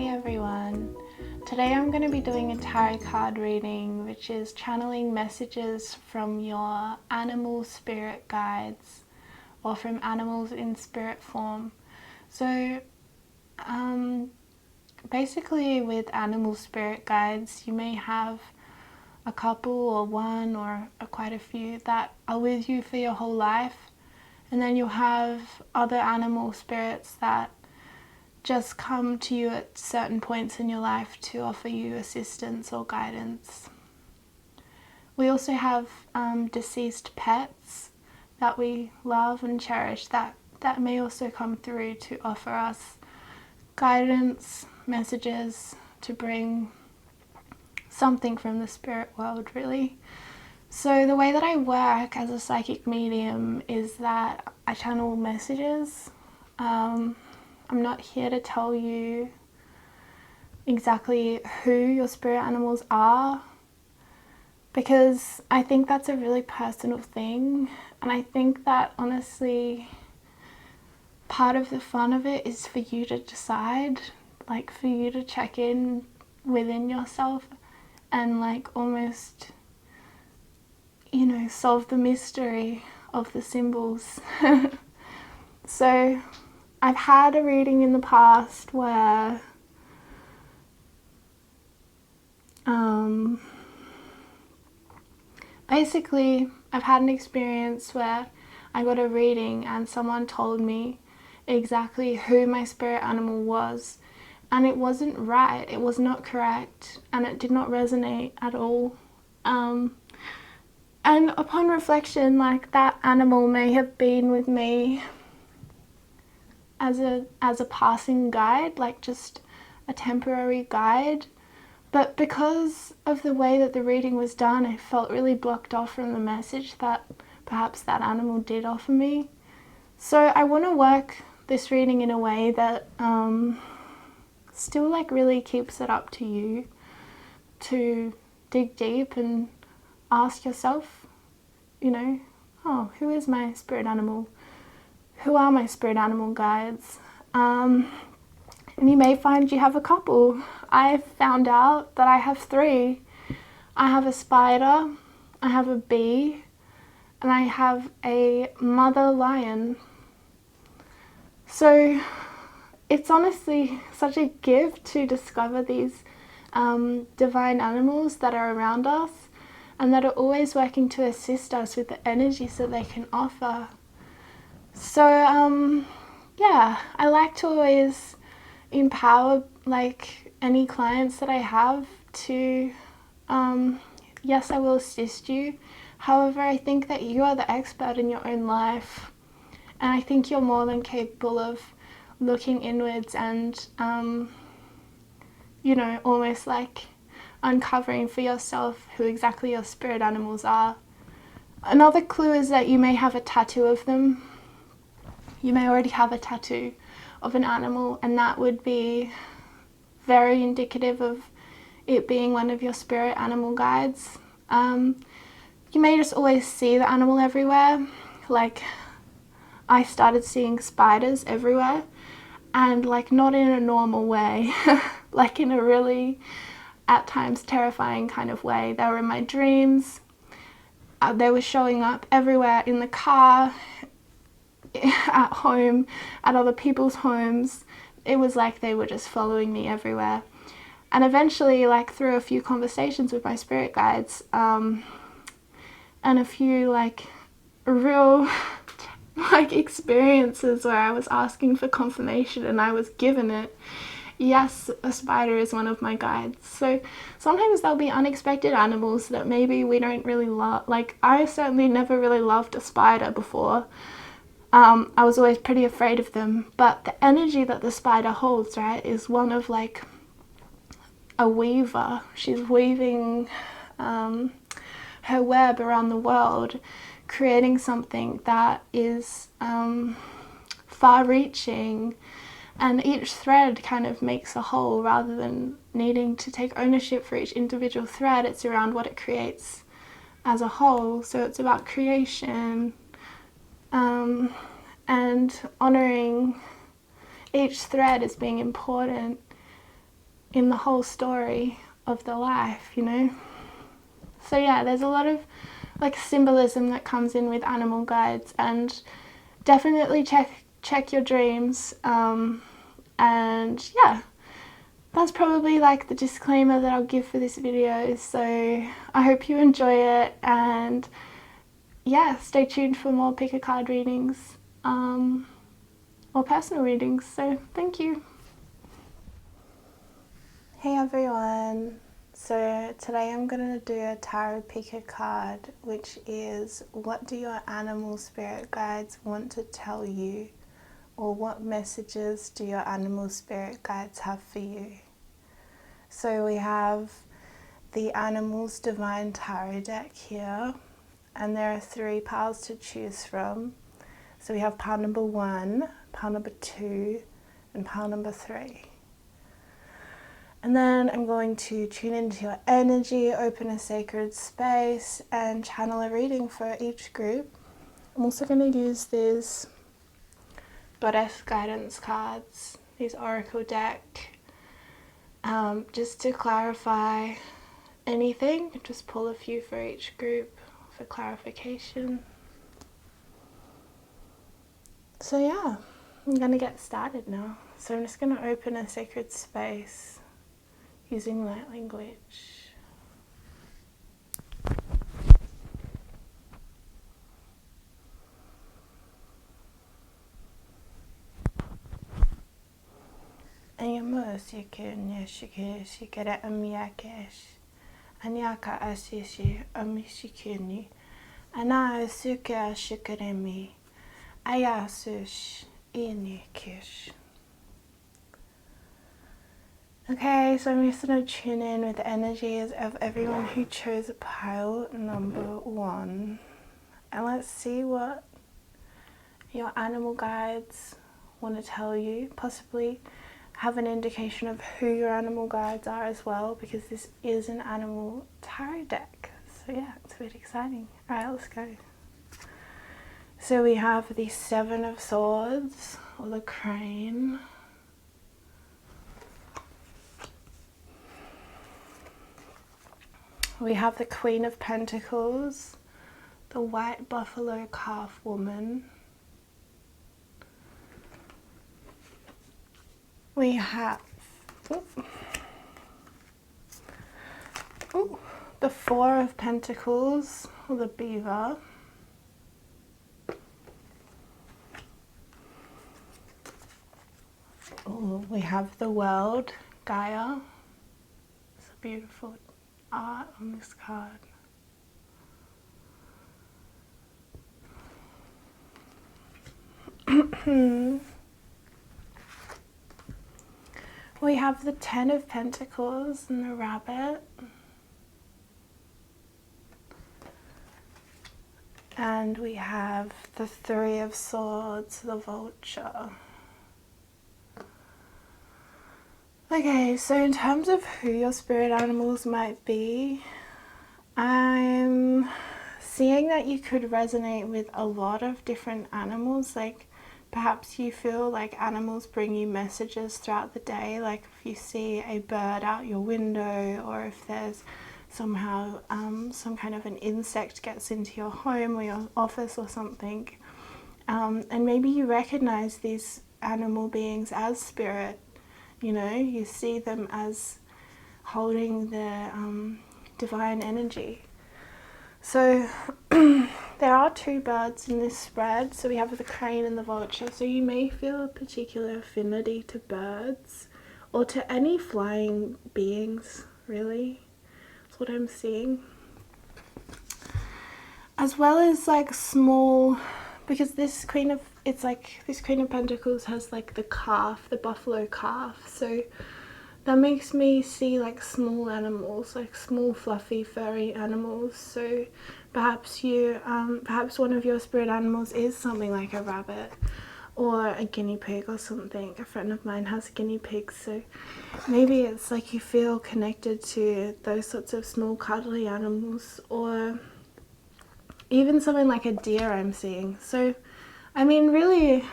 Hey everyone, today I'm going to be doing a tarot card reading, which is channeling messages from your animal spirit guides or from animals in spirit form. So basically with animal spirit guides you may have a couple or one or quite a few that are with you for your whole life, and then you'll have other animal spirits that just come to you at certain points in your life to offer you assistance or guidance. We also have deceased pets that we love and cherish that may also come through to offer us guidance, messages, to bring something from the spirit world, really. So the way that I work as a psychic medium is that I channel messages. I'm not here to tell you exactly who your spirit animals are, because I think that's a really personal thing, and I think that honestly part of the fun of it is for you to decide, like for you to check in within yourself and like almost, you know, solve the mystery of the symbols. So I've had a reading in the past where basically I've had an experience where I got a reading and someone told me exactly who my spirit animal was, and it wasn't right, it was not correct, and it did not resonate at all. And upon reflection, like, that animal may have been with me as a passing guide, like just a temporary guide, but because of the way that the reading was done, I felt really blocked off from the message that perhaps that animal did offer me. So I want to work this reading in a way that still like really keeps it up to you to dig deep and ask yourself, you know, oh, who is my spirit animal? Who are my spirit animal guides? And you may find you have a couple. I found out that I have 3. I have a spider, I have a bee, and I have a mother lion. So it's honestly such a gift to discover these divine animals that are around us and that are always working to assist us with the energies that they can offer. So yeah, I like to always empower like any clients that I have to yes, I will assist you. However, I think that you are the expert in your own life, and I think you're more than capable of looking inwards and you know, almost like uncovering for yourself who exactly your spirit animals are. Another clue is that you may have a tattoo of them. You may already have a tattoo of an animal, and that would be very indicative of it being one of your spirit animal guides. You may just always see the animal everywhere. Like, I started seeing spiders everywhere, and like not in a normal way, like in a really at times terrifying kind of way. They were in my dreams. They were showing up everywhere, in the car, at home, at other people's homes. It was like they were just following me everywhere. And eventually, like through a few conversations with my spirit guides and a few like real like experiences where I was asking for confirmation and I was given it, yes, a spider is one of my guides. So sometimes there'll be unexpected animals that maybe we don't really love. Like, I certainly never really loved a spider before. I was always pretty afraid of them, but the energy that the spider holds, right, is one of like a weaver. She's weaving her web around the world, creating something that is far-reaching, and each thread kind of makes a whole rather than needing to take ownership for each individual thread. It's around what it creates as a whole. So it's about creation and honouring each thread as being important in the whole story of the life, you know. So yeah, there's a lot of like symbolism that comes in with animal guides, and definitely check your dreams. And yeah, that's probably like the disclaimer that I'll give for this video. So I hope you enjoy it, and yeah, stay tuned for more pick a card readings, or personal readings. So thank you. Hey everyone, so today I'm going to do a tarot pick a card, which is what do your animal spirit guides want to tell you, or what messages do your animal spirit guides have for you. So we have the Animals Divine Tarot deck here, and there are 3 piles to choose from. So we have pile number 1, pile number 2, and pile number 3. And then I'm going to tune into your energy, open a sacred space, and channel a reading for each group. I'm also going to use these Goddess Guidance cards, these Oracle deck, just to clarify anything. Just pull a few for each group for clarification. So yeah, I'm going to get started now. So I'm just going to open a sacred space using light language. Ayamos yekenya shikere amyakesh anyaka asishi amishikini ana suka shikaremi ayasush inikish. Okay, so I'm just going to tune in with the energies of everyone who chose pile number 1. And let's see what your animal guides want to tell you. Possibly have an indication of who your animal guides are as well, because this is an animal tarot deck. So yeah, it's a bit exciting. Alright, let's go. So we have the 7 of Swords, or the crane. We have the Queen of Pentacles, the White Buffalo Calf Woman. We have the 4 of Pentacles, or the Beaver. We have the World, Gaia. It's a beautiful art on this card. We have the 10 of Pentacles and the Rabbit. And we have the 3 of Swords, the Vulture. Okay, so in terms of who your spirit animals might be, I'm seeing that you could resonate with a lot of different animals. Like perhaps you feel like animals bring you messages throughout the day, like if you see a bird out your window, or if there's somehow some kind of an insect gets into your home or your office or something, and maybe you recognize these animal beings as spirit. You know, you see them as holding the divine energy. So there are 2 birds in this spread. So we have the crane and the vulture. So you may feel a particular affinity to birds, or to any flying beings, really. That's what I'm seeing. As well as like small, because this Queen of Pentacles has like the calf, the buffalo calf. So that makes me see like small animals, like small fluffy furry animals. So perhaps perhaps one of your spirit animals is something like a rabbit or a guinea pig or something. A friend of mine has a guinea pig, so maybe it's like you feel connected to those sorts of small cuddly animals, or even something like a deer I'm seeing. So I mean, really,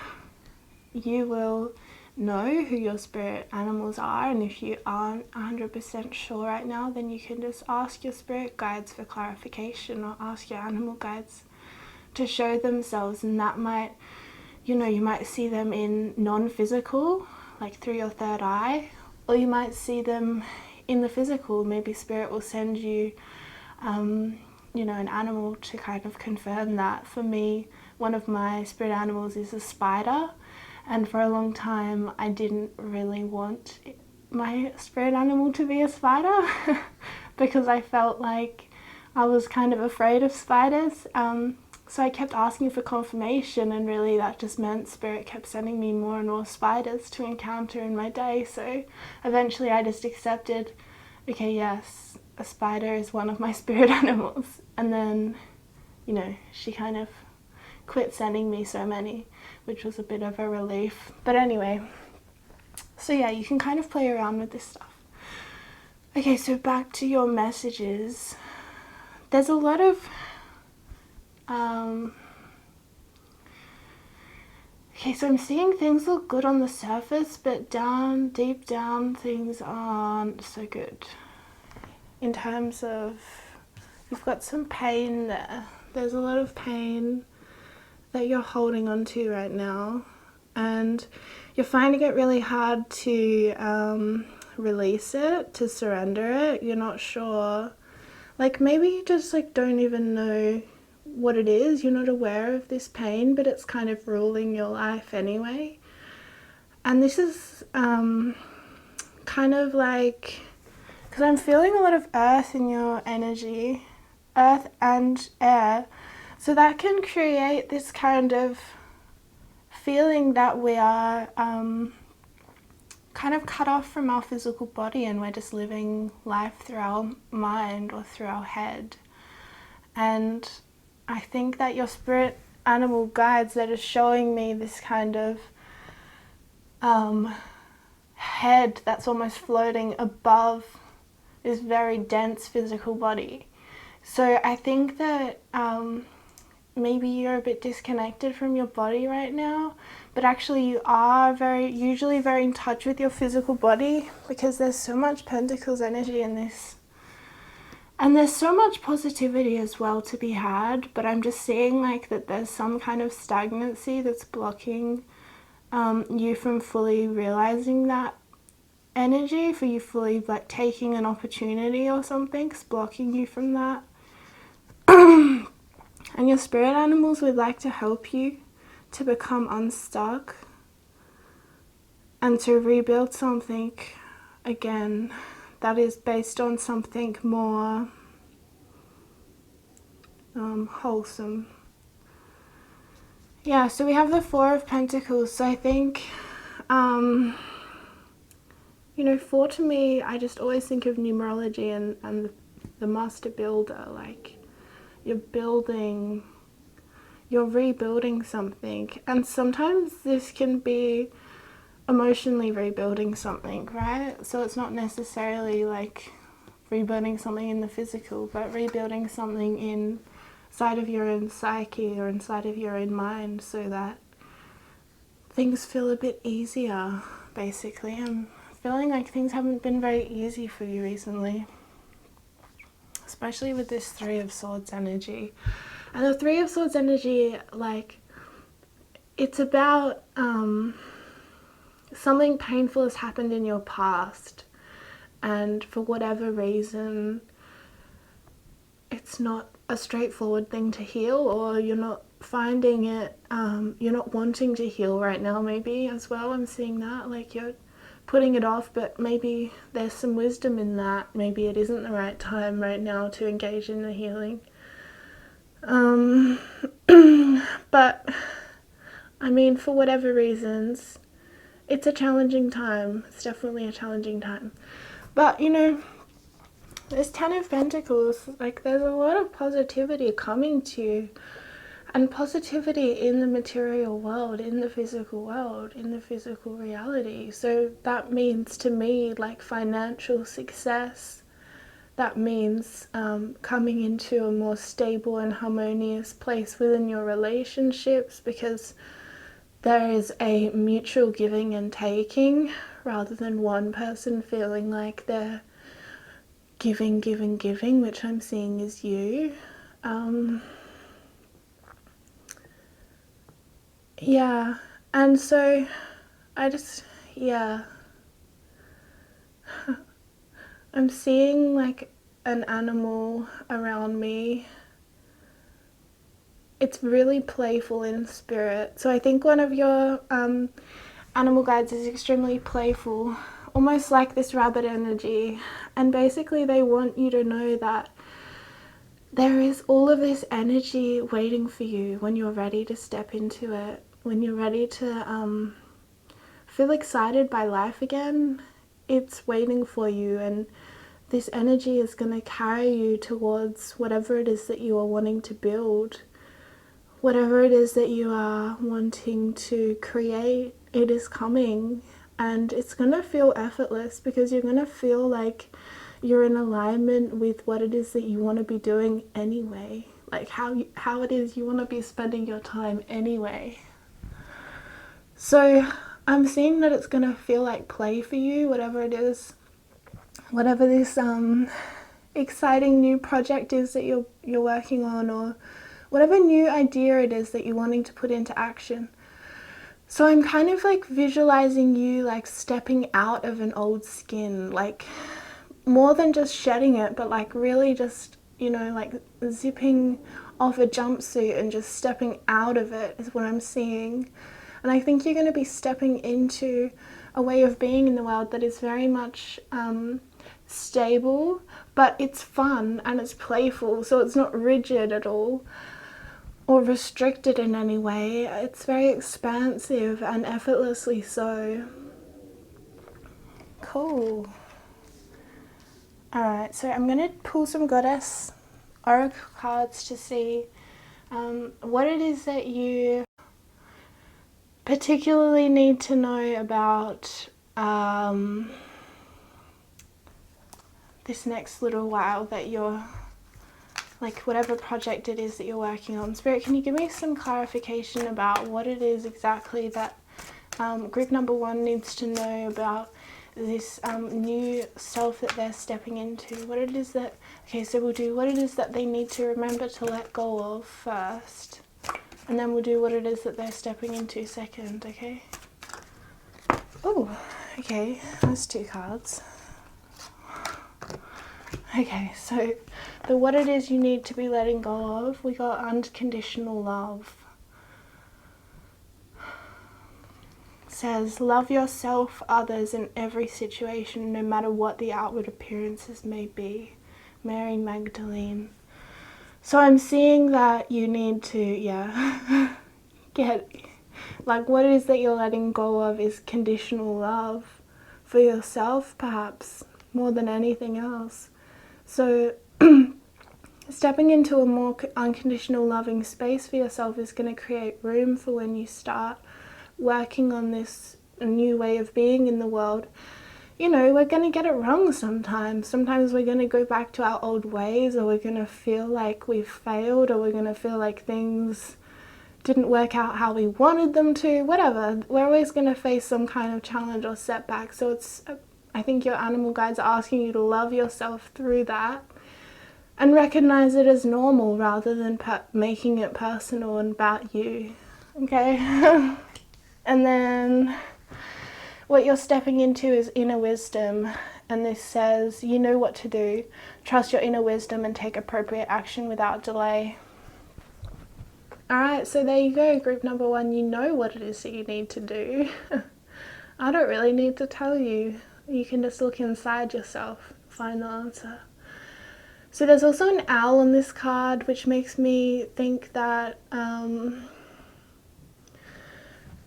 you will know who your spirit animals are, and if you aren't 100% sure right now, then you can just ask your spirit guides for clarification, or ask your animal guides to show themselves, and that might, you might see them in non-physical, like through your third eye, or you might see them in the physical. Maybe spirit will send you an animal to kind of confirm that. For me, one of my spirit animals is a spider, and for a long time I didn't really want my spirit animal to be a spider because I felt like I was kind of afraid of spiders. So I kept asking for confirmation, and really that just meant spirit kept sending me more and more spiders to encounter in my day. So eventually I just accepted, okay, yes, a spider is one of my spirit animals. And then, she kind of quit sending me so many, which was a bit of a relief. But anyway, so yeah, you can kind of play around with this stuff. Okay, so back to your messages. There's a lot of okay, so I'm seeing things look good on the surface, but deep down, things aren't so good. In terms of, you've got some pain there. There's a lot of pain that you're holding on to right now, and you're finding it really hard to release it, to surrender it. You're not sure, like maybe you just don't even know what it is. You're not aware of this pain, but it's kind of ruling your life anyway. And this is kind of like, because I'm feeling a lot of earth in your energy, earth and air, so that can create this kind of feeling that we are kind of cut off from our physical body, and we're just living life through our mind or through our head. And I think that your spirit animal guides that are showing me this kind of head that's almost floating above this very dense physical body. So I think that maybe you're a bit disconnected from your body right now, but actually you are usually very in touch with your physical body, because there's so much Pentacles energy in this. And there's so much positivity as well to be had, but I'm just seeing that there's some kind of stagnancy that's blocking you from fully realizing that energy, for you fully taking an opportunity or something's blocking you from that. And your spirit animals would like to help you to become unstuck and to rebuild something again that is based on something more wholesome. Yeah, so we have the Four of Pentacles. So I think, four to me, I just always think of numerology and the master builder. Like, you're rebuilding something. And sometimes this can be emotionally rebuilding something, right? So it's not necessarily like rebuilding something in the physical, but rebuilding something inside of your own psyche or inside of your own mind, so that things feel a bit easier, basically. I'm feeling like things haven't been very easy for you recently, especially with this Three of Swords energy. And the Three of Swords energy, it's about something painful has happened in your past, and for whatever reason it's not a straightforward thing to heal, or you're not finding it, you're not wanting to heal right now, maybe, as well. I'm seeing that, you're putting it off, but maybe there's some wisdom in that. Maybe it isn't the right time right now to engage in the healing. But I mean, for whatever reasons, it's a challenging time. It's definitely a challenging time. But, this Ten of Pentacles, there's a lot of positivity coming to you. And positivity in the material world, in the physical world, in the physical reality. So that means to me, financial success. That means coming into a more stable and harmonious place within your relationships, because there is a mutual giving and taking rather than one person feeling like they're giving, which I'm seeing is you. Yeah, and so I'm seeing like an animal around me. It's really playful in spirit. So I think one of your animal guides is extremely playful, almost like this rabbit energy. And basically they want you to know that there is all of this energy waiting for you when you're ready to step into it, when you're ready to feel excited by life again. It's waiting for you, and this energy is going to carry you towards whatever it is that you are wanting to build, whatever it is that you are wanting to create. It is coming, and it's going to feel effortless because you're going to feel like you're in alignment with what it is that you want to be doing anyway, like how it is you want to be spending your time anyway. So I'm seeing that it's going to feel like play for you, whatever it is, whatever this exciting new project is that you're working on, or whatever new idea it is that you're wanting to put into action. So I'm kind of like visualizing you like stepping out of an old skin, like more than just shedding it, but like really just, you know, like zipping off a jumpsuit and just stepping out of it is what I'm seeing. And I think you're going to be stepping into a way of being in the world that is very much stable, but it's fun and it's playful, so it's not rigid at all or restricted in any way. It's very expansive and effortlessly so. Cool. Alright, so I'm going to pull some Goddess Oracle cards to see what it is that you particularly need to know about this next little while that you're, like whatever project it is that you're working on. Spirit, can you give me some clarification about what it is exactly that group number 1 needs to know about this new self that they're stepping into? What it is that, okay, so we'll do what it is that they need to remember to let go of first, and then we'll do what it is that they're stepping into second, okay? Oh, okay, that's 2 cards. Okay, so the what it is you need to be letting go of, we got unconditional love. It says, love yourself, others, in every situation, no matter what the outward appearances may be. Mary Magdalene. So I'm seeing that you need to, get, like what it is that you're letting go of is conditional love for yourself, perhaps, more than anything else. So stepping into a more unconditional loving space for yourself is going to create room for when you start working on this new way of being in the world. You know, we're going to get it wrong sometimes. Sometimes we're going to go back to our old ways, or we're going to feel like we've failed, or we're going to feel like things didn't work out how we wanted them to, whatever. We're always going to face some kind of challenge or setback. So it's, I think your animal guides are asking you to love yourself through that and recognize it as normal rather than making it personal and about you. Okay? And then what you're stepping into is inner wisdom. And this says, you know what to do. Trust your inner wisdom and take appropriate action without delay. Alright, so there you go, group number 1. You know what it is that you need to do. I don't really need to tell you. You can just look inside yourself, find the answer. So there's also an owl on this card, which makes me think that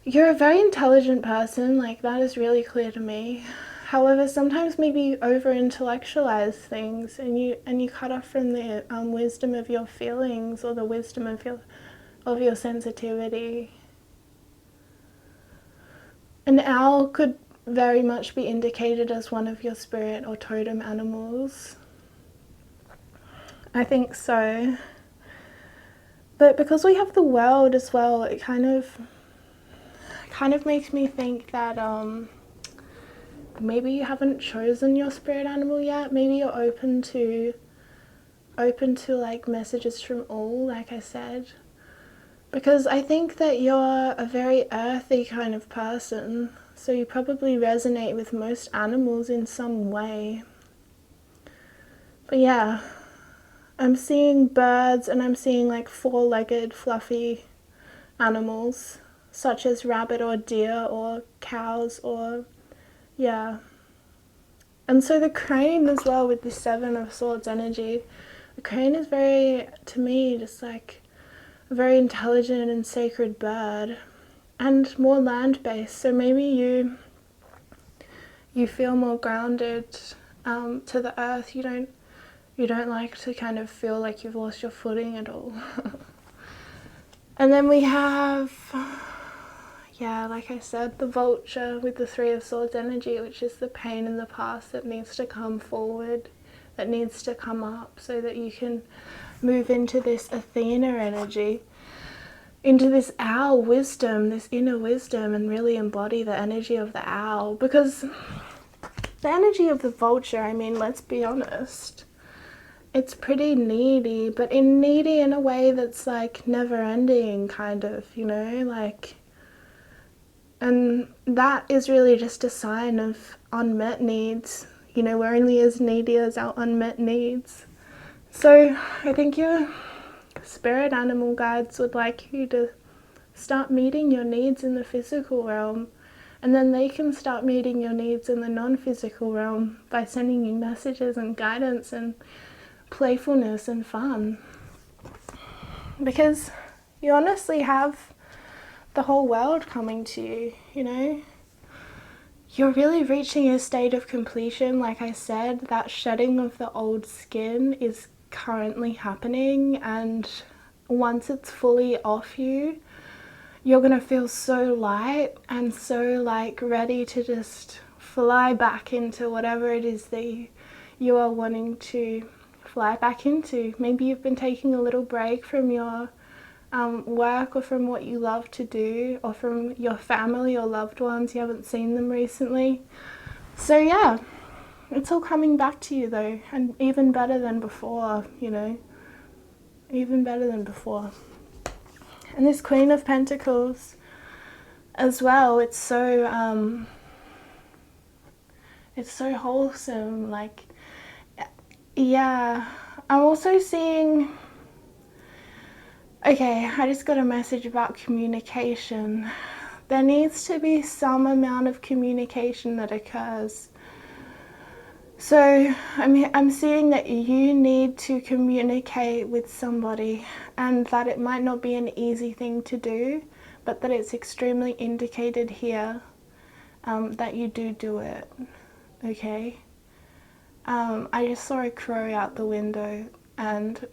you're a very intelligent person. Like, that is really clear to me. However, sometimes maybe you over-intellectualize things and you cut off from the wisdom of your feelings or the wisdom of your sensitivity. An owl could very much be indicated as one of your spirit or totem animals. I think so. But because we have the world as well, it kind of, kind of makes me think that maybe you haven't chosen your spirit animal yet. Maybe you're open to like messages from all, like I said, because I think that you're a very earthy kind of person, so you probably resonate with most animals in some way. But yeah, I'm seeing birds, and I'm seeing like four-legged fluffy animals such as rabbit or deer or cows, or yeah. And so the crane as well, with the Seven of Swords energy, the crane is very, to me, just like a very intelligent and sacred bird, and more land-based. So maybe you feel more grounded to the earth. You don't like to kind of feel like you've lost your footing at all. And then we have, yeah, like I said, the vulture with the Three of Swords energy, which is the pain in the past that needs to come forward, that needs to come up, so that you can move into this Athena energy, into this owl wisdom, this inner wisdom, and really embody the energy of the owl. Because the energy of the vulture, I mean, let's be honest, it's pretty needy, but needy in a way that's like never ending, kind of, you know, like, and that is really just a sign of unmet needs. You know, we're only as needy as our unmet needs. So I think your spirit animal guides would like you to start meeting your needs in the physical realm, and then they can start meeting your needs in the non-physical realm by sending you messages and guidance and playfulness and fun. Because you honestly have the whole world coming to you, you know. You're really reaching a state of completion. Like I said, that shedding of the old skin is currently happening, and once it's fully off you, you're gonna feel so light and so like ready to just fly back into whatever it is that you are wanting to fly back into. Maybe you've been taking a little break from your work, or from what you love to do, or from your family or loved ones. You haven't seen them recently. So yeah, it's all coming back to you though, and even better than before, you know, even better than before. And this Queen of Pentacles as well, it's so wholesome. Like, yeah, I'm also seeing, okay, I just got a message about communication. There needs to be some amount of communication that occurs. So I'm seeing that you need to communicate with somebody, and that it might not be an easy thing to do, but that it's extremely indicated here that you do it, okay? I just saw a crow out the window, and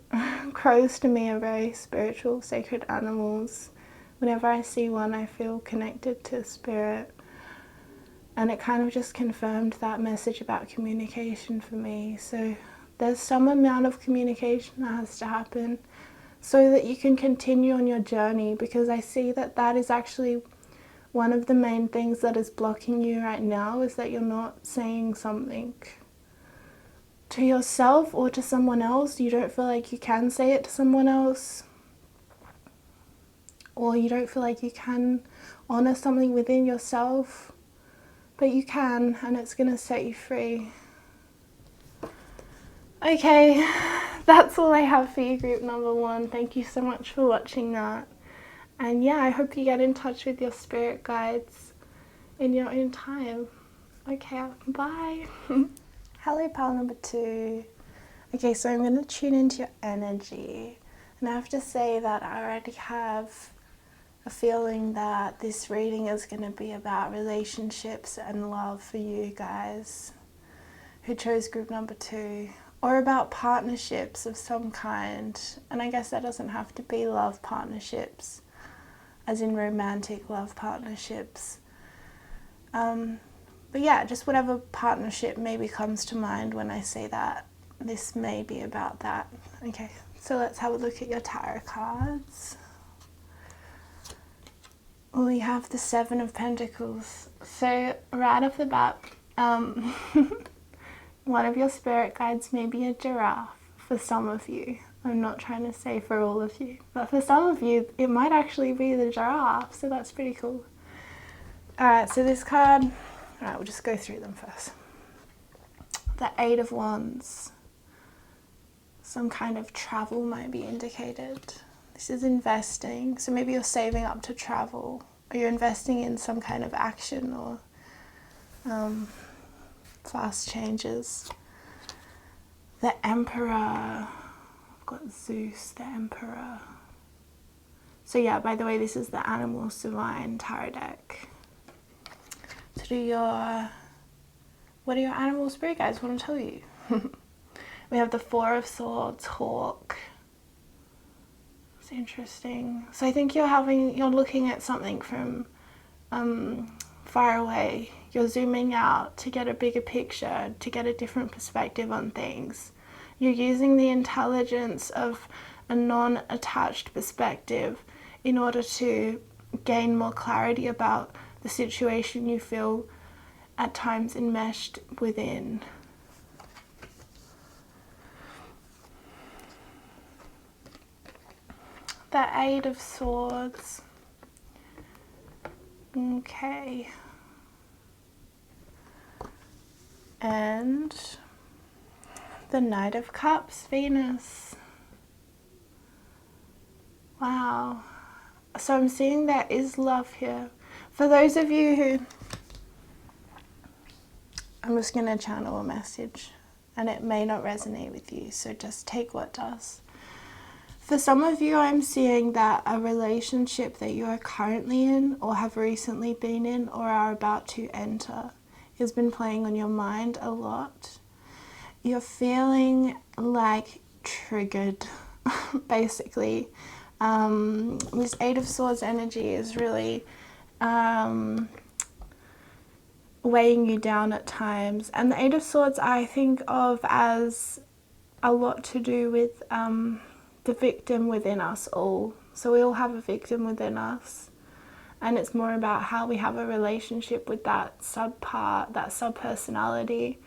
crows to me are very spiritual, sacred animals. Whenever I see one, I feel connected to spirit. And it kind of just confirmed that message about communication for me. So there's some amount of communication that has to happen so that you can continue on your journey, because I see that that is actually one of the main things that is blocking you right now, is that you're not saying something to yourself or to someone else. You don't feel like you can say it to someone else, or you don't feel like you can honor something within yourself. But you can, and it's going to set you free. Okay, that's all I have for you, group number one. Thank you so much for watching that. And yeah, I hope you get in touch with your spirit guides in your own time. Okay, bye. Hello, pal number two. Okay, so I'm going to tune into your energy. And I have to say that I already have a feeling that this reading is going to be about relationships and love for you guys who chose group number two, or about partnerships of some kind. And I guess that doesn't have to be love partnerships, as in romantic love partnerships. But yeah, just whatever partnership maybe comes to mind when I say that. This may be about that. Okay, so let's have a look at your tarot cards. we have the Seven of Pentacles. So right off the bat, one of your spirit guides may be a giraffe for some of you. I'm not trying to say for all of you, but for some of you, it might actually be the giraffe, so that's pretty cool. Alright, so this card, alright, we'll just go through them first. The Eight of Wands. Some kind of travel might be indicated. This is investing, so maybe you're saving up to travel, or you're investing in some kind of action or fast changes. The Emperor. I've got Zeus, the Emperor. So yeah, by the way, this is the Animals Divine Tarot deck. So what do your animal spirit guides want to tell you? We have the Four of Swords, Hawk. It's interesting. So I think you're looking at something from far away. You're zooming out to get a bigger picture, to get a different perspective on things. You're using the intelligence of a non-attached perspective in order to gain more clarity about the situation you feel at times enmeshed within. The Eight of Swords. Okay. And the Knight of Cups, Venus. Wow. So I'm seeing there is love here. For those of you who... I'm just going to channel a message, and it may not resonate with you, so just take what does. For some of you, I'm seeing that a relationship that you are currently in, or have recently been in, or are about to enter, has been playing on your mind a lot. You're feeling like triggered, basically. This Eight of Swords energy is really weighing you down at times. And the Eight of Swords I think of as a lot to do with the victim within us all. So we all have a victim within us. And it's more about how we have a relationship with that sub-part, that sub-personality,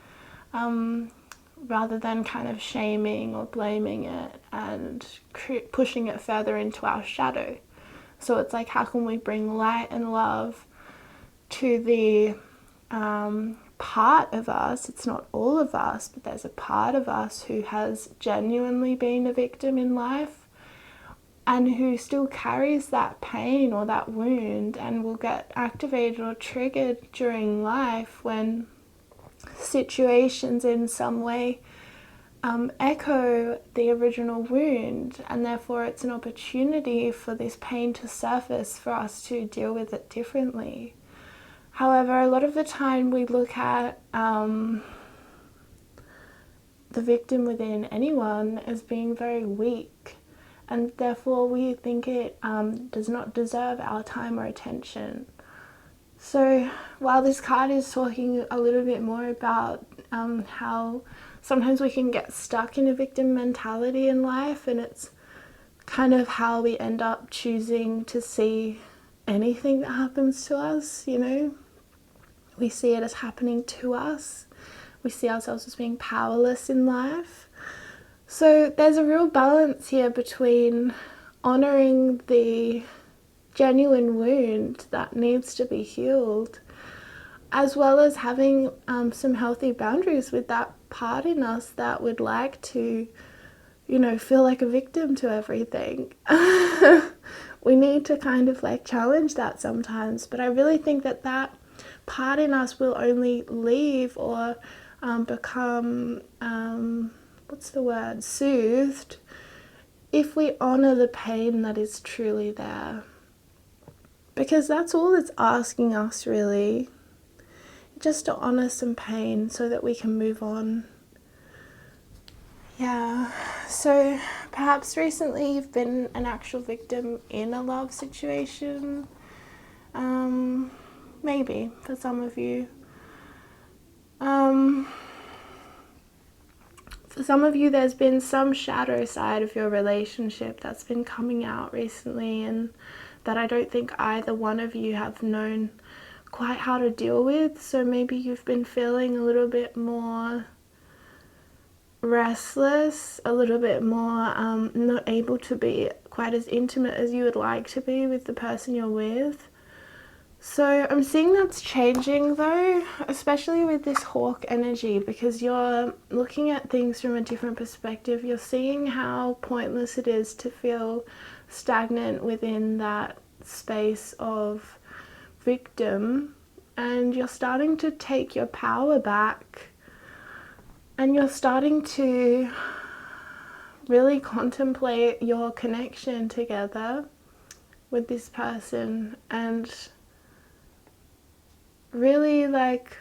rather than kind of shaming or blaming it and pushing it further into our shadow. So it's like, how can we bring light and love to the part of us? It's not all of us, but there's a part of us who has genuinely been a victim in life and who still carries that pain or that wound and will get activated or triggered during life when situations in some way echo the original wound, and therefore it's an opportunity for this pain to surface for us to deal with it differently. However, a lot of the time we look at the victim within anyone as being very weak, and therefore we think it does not deserve our time or attention. So while this card is talking a little bit more about how sometimes we can get stuck in a victim mentality in life, and it's kind of how we end up choosing to see anything that happens to us, you know. We see it as happening to us. We see ourselves as being powerless in life. So there's a real balance here between honouring the genuine wound that needs to be healed, as well as having some healthy boundaries with that part in us that would like to, you know, feel like a victim to everything. We need to kind of like challenge that sometimes, but I really think that that part in us will only leave or become, soothed if we honour the pain that is truly there. Because that's all it's asking us, really. Just to honour some pain so that we can move on. Yeah, so perhaps recently you've been an actual victim in a love situation. Maybe for some of you. For some of you, there's been some shadow side of your relationship that's been coming out recently, and that I don't think either one of you have known quite how to deal with. So maybe you've been feeling a little bit more restless, a little bit more not able to be quite as intimate as you would like to be with the person you're with. So I'm seeing that's changing though, especially with this hawk energy, because you're looking at things from a different perspective. You're seeing how pointless it is to feel stagnant within that space of victim, and you're starting to take your power back, and you're starting to really contemplate your connection together with this person, and really like,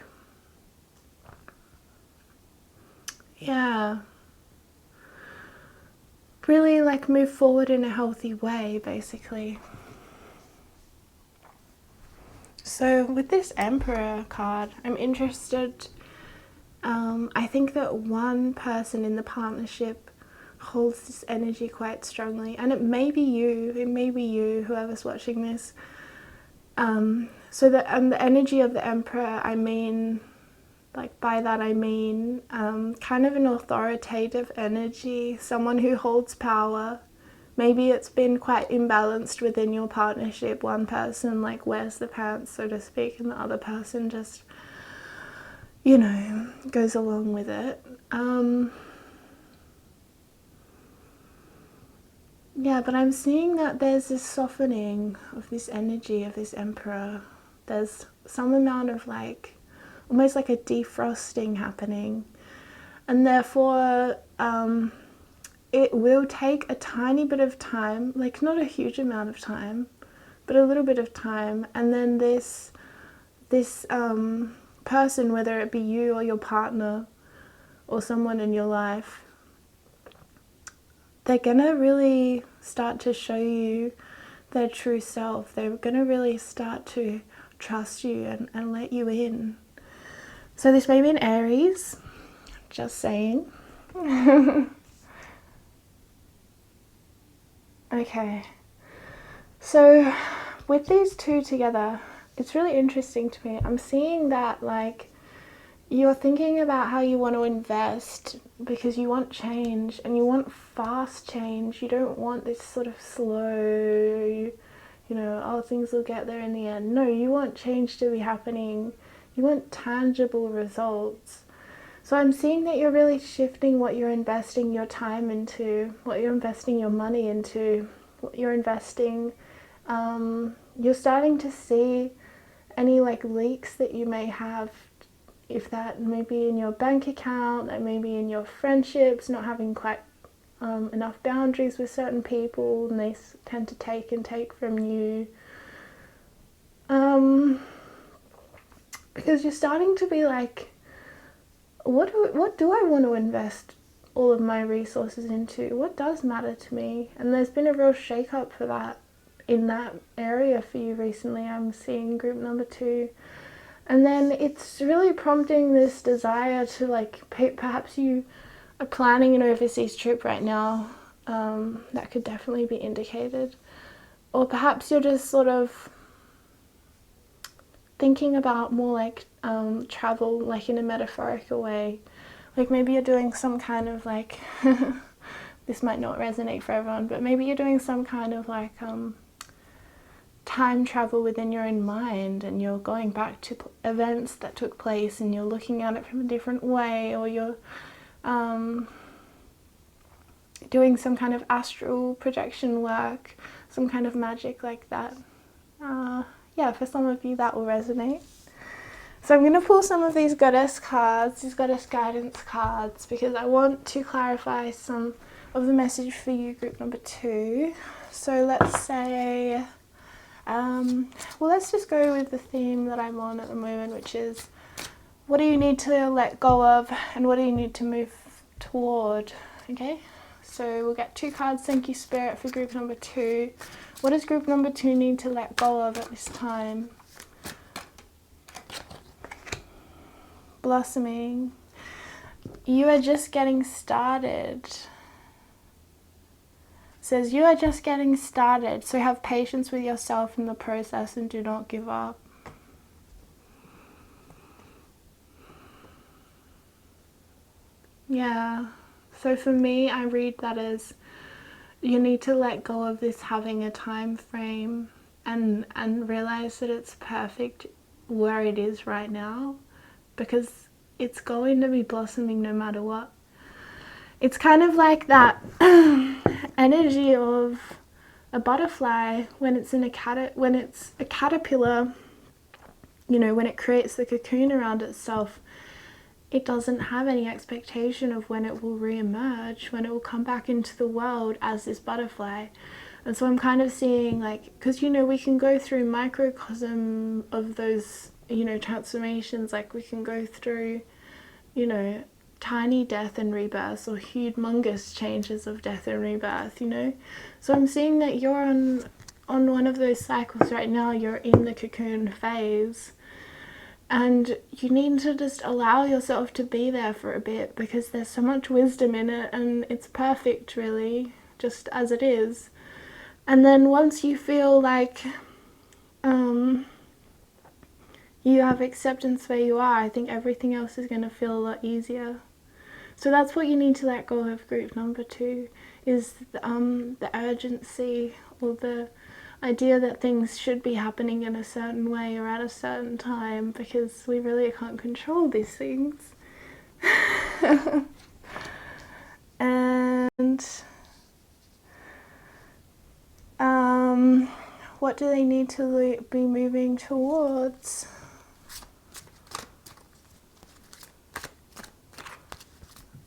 yeah, really like move forward in a healthy way, basically. So with this Emperor card, I'm interested, I think that one person in the partnership holds this energy quite strongly, and it may be you, whoever's watching this. So the energy of the Emperor, I mean, like by that I mean kind of an authoritative energy, someone who holds power. Maybe it's been quite imbalanced within your partnership. One person like wears the pants, so to speak, and the other person just, you know, goes along with it. Yeah, but I'm seeing that there's this softening of this energy of this Emperor. There's some amount of like, almost like a defrosting happening. And therefore, it will take a tiny bit of time, like not a huge amount of time, but a little bit of time. And then this person, whether it be you or your partner or someone in your life, they're gonna really start to show you their true self. They're gonna really start to trust you and let you in. So this may be an Aries, just saying. Okay, so with these two together, it's really interesting to me. I'm seeing that like you're thinking about how you want to invest because you want change, and you want fast change. You don't want this sort of slow, you know, oh, things will get there in the end. No, you want change to be happening. You want tangible results. So I'm seeing that you're really shifting what you're investing your time into, what you're investing your money into, what you're investing. You're starting to see any like leaks that you may have, if that may be in your bank account, that may be in your friendships, not having quite enough boundaries with certain people, and they tend to take from you. Because you're starting to be like, what do I want to invest all of my resources into? What does matter to me? And there's been a real shake-up for that, in that area for you recently. I'm seeing group number 2. And then it's really prompting this desire to like, perhaps you are planning an overseas trip right now. That could definitely be indicated. Or perhaps you're just sort of thinking about more like travel, like in a metaphorical way. Like maybe you're doing some kind of like, this might not resonate for everyone, but maybe you're doing some kind of like time travel within your own mind, and you're going back to events that took place, and you're looking at it from a different way, or you're doing some kind of astral projection work, some kind of magic like that. Yeah, for some of you that will resonate. So I'm going to pull some of these goddess cards, these goddess guidance cards, because I want to clarify some of the message for you, group number 2. So let's say, well, let's just go with the theme that I'm on at the moment, which is, what do you need to let go of, and what do you need to move toward? Okay, so we'll get 2 cards. Thank you, Spirit, for group number 2. What does group number 2 need to let go of at this time? Blossoming. You are just getting started. says you are just getting started, so have patience with yourself in the process and do not give up. Yeah, so for me, I read that as you need to let go of this having a time frame and realize that it's perfect where it is right now, because it's going to be blossoming no matter what. It's kind of like that energy of a butterfly when it's a caterpillar, you know, when it creates the cocoon around itself. It doesn't have any expectation of when it will re-emerge, when it will come back into the world as this butterfly. And so I'm kind of seeing, like, because, you know, we can go through microcosm of those, you know, transformations. Like, we can go through, you know, tiny death and rebirth, or humongous changes of death and rebirth, you know. So I'm seeing that you're on one of those cycles right now. You're in the cocoon phase. And you need to just allow yourself to be there for a bit, because there's so much wisdom in it, and it's perfect, really, just as it is. And then once you feel like you have acceptance where you are, I think everything else is going to feel a lot easier. So that's what you need to let go of, group number 2, is the urgency, or the idea that things should be happening in a certain way or at a certain time, because we really can't control these things. And what do they need to be moving towards?